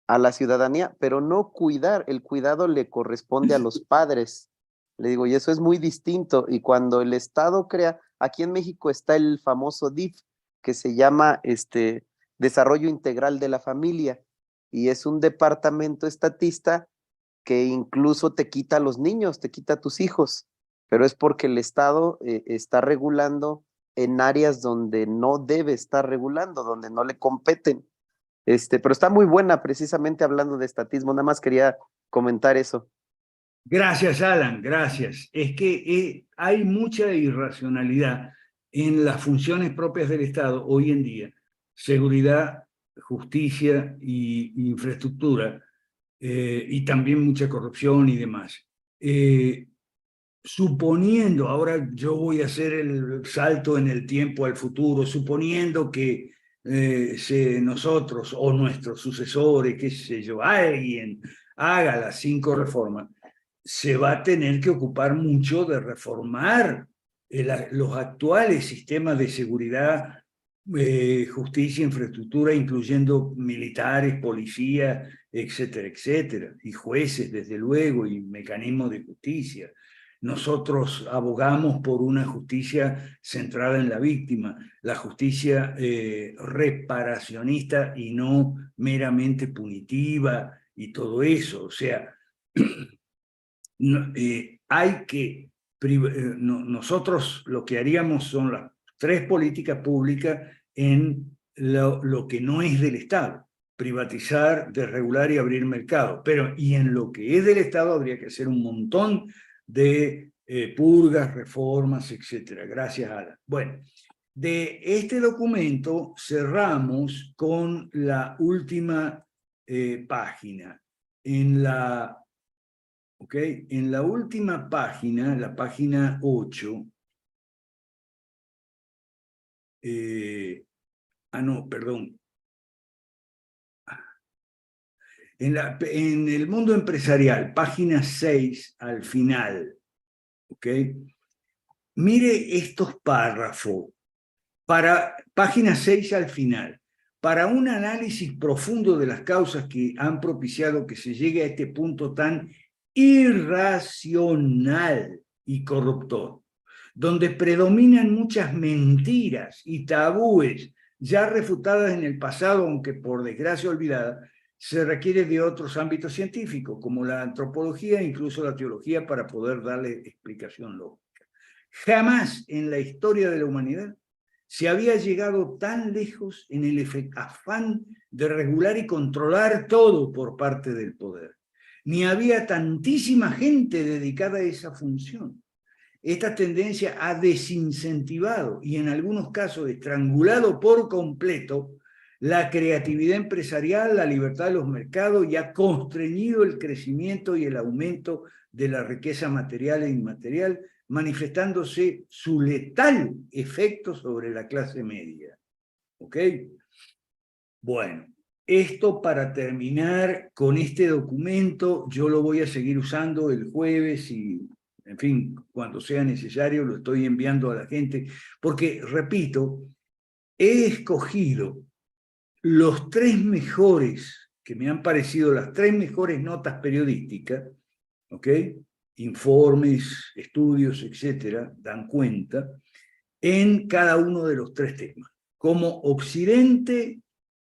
a la ciudadanía, pero no cuidar. El cuidado le corresponde a los padres. Le digo, y eso es muy distinto. Y cuando el Estado crea, aquí en México está el famoso DIF, que se llama Desarrollo Integral de la Familia, y es un departamento estatista que incluso te quita a los niños, te quita a tus hijos, pero es porque el Estado está regulando en áreas donde no debe estar regulando, donde no le competen. Pero está muy buena precisamente hablando de estatismo, nada más quería comentar eso. Gracias, Alan, gracias. Es que hay mucha irracionalidad en las funciones propias del Estado hoy en día. Seguridad, justicia y infraestructura, y también mucha corrupción y demás. Suponiendo, ahora yo voy a hacer el salto en el tiempo al futuro, suponiendo que nosotros o nuestros sucesores, qué sé yo, alguien haga las 5 reformas, se va a tener que ocupar mucho de reformar los actuales sistemas de seguridad, justicia, infraestructura, incluyendo militares, policías, etcétera, etcétera, y jueces, desde luego, y mecanismos de justicia. Nosotros abogamos por una justicia centrada en la víctima, la justicia reparacionista y no meramente punitiva y todo eso. O sea, hay que... nosotros lo que haríamos son las 3 políticas públicas en lo que no es del Estado. Privatizar, desregular y abrir mercado. Pero, y en lo que es del Estado habría que hacer un montón de purgas, reformas, etcétera. Gracias, Alan. Bueno, de este documento cerramos con la última página. En la última página, la página 8, no, perdón. En el mundo empresarial, página 6 al final, ¿ok? Mire estos párrafos, página 6 al final. Para un análisis profundo de las causas que han propiciado que se llegue a este punto tan irracional y corruptor, donde predominan muchas mentiras y tabúes ya refutadas en el pasado, aunque por desgracia olvidadas, se requiere de otros ámbitos científicos, como la antropología e incluso la teología, para poder darle explicación lógica. Jamás en la historia de la humanidad se había llegado tan lejos en el afán de regular y controlar todo por parte del poder. Ni había tantísima gente dedicada a esa función. Esta tendencia ha desincentivado y en algunos casos estrangulado por completo la creatividad empresarial, la libertad de los mercados, y ha constreñido el crecimiento y el aumento de la riqueza material e inmaterial, manifestándose su letal efecto sobre la clase media. ¿Ok? Bueno, esto para terminar con este documento. Yo lo voy a seguir usando el jueves y, en fin, cuando sea necesario lo estoy enviando a la gente, porque, repito, he escogido los 3 mejores, que me han parecido las 3 mejores notas periodísticas, ¿ok? Informes, estudios, etcétera, dan cuenta, en cada uno de los 3 temas. Como Occidente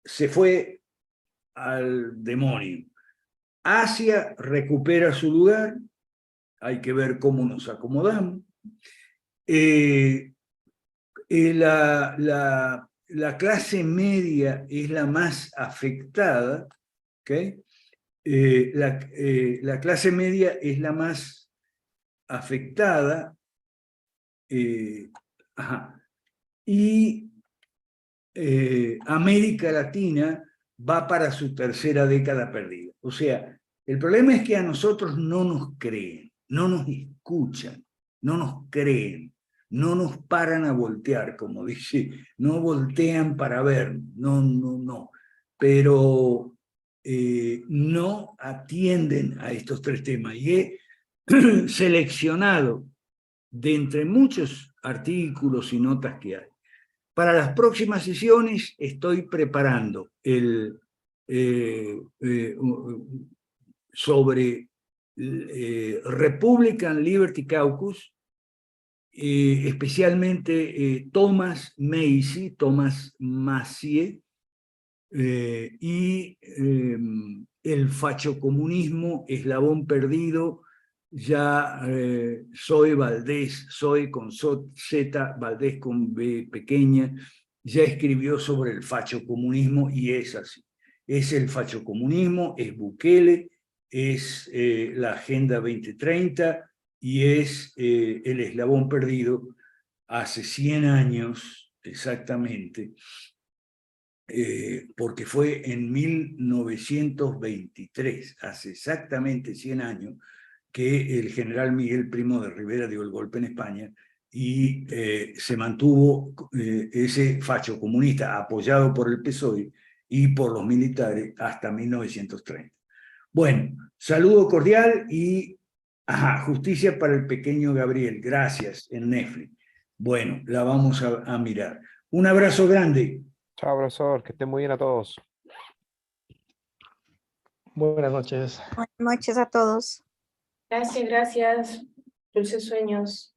se fue al demonio, Asia recupera su lugar, hay que ver cómo nos acomodamos, la clase media es la más afectada, ¿ok? La clase media es la más afectada, y América Latina va para su 3ª década perdida. O sea, el problema es que a nosotros no nos creen, no nos escuchan, no nos creen. no nos paran a voltear, como dice, no voltean para ver, no, pero no atienden a estos tres temas. Y he seleccionado de entre muchos artículos y notas que hay. Para las próximas sesiones estoy preparando sobre Republican Liberty Caucus, especialmente Thomas Macié, y el fachocomunismo, eslabón perdido, ya Zoe Valdés, Zoe con Z, Valdés con B pequeña, ya escribió sobre el fachocomunismo y es así. Es el fachocomunismo, es Bukele, es la Agenda 2030 y es el eslabón perdido hace 100 años exactamente, porque fue en 1923, hace exactamente 100 años, que el general Miguel Primo de Rivera dio el golpe en España y se mantuvo ese facho comunista apoyado por el PSOE y por los militares hasta 1930. Bueno, saludo cordial y justicia para el pequeño Gabriel. Gracias en Netflix. Bueno, la vamos a mirar. Un abrazo grande. Chao, profesor, que estén muy bien a todos. Buenas noches. Buenas noches a todos. Gracias, gracias. Dulces sueños.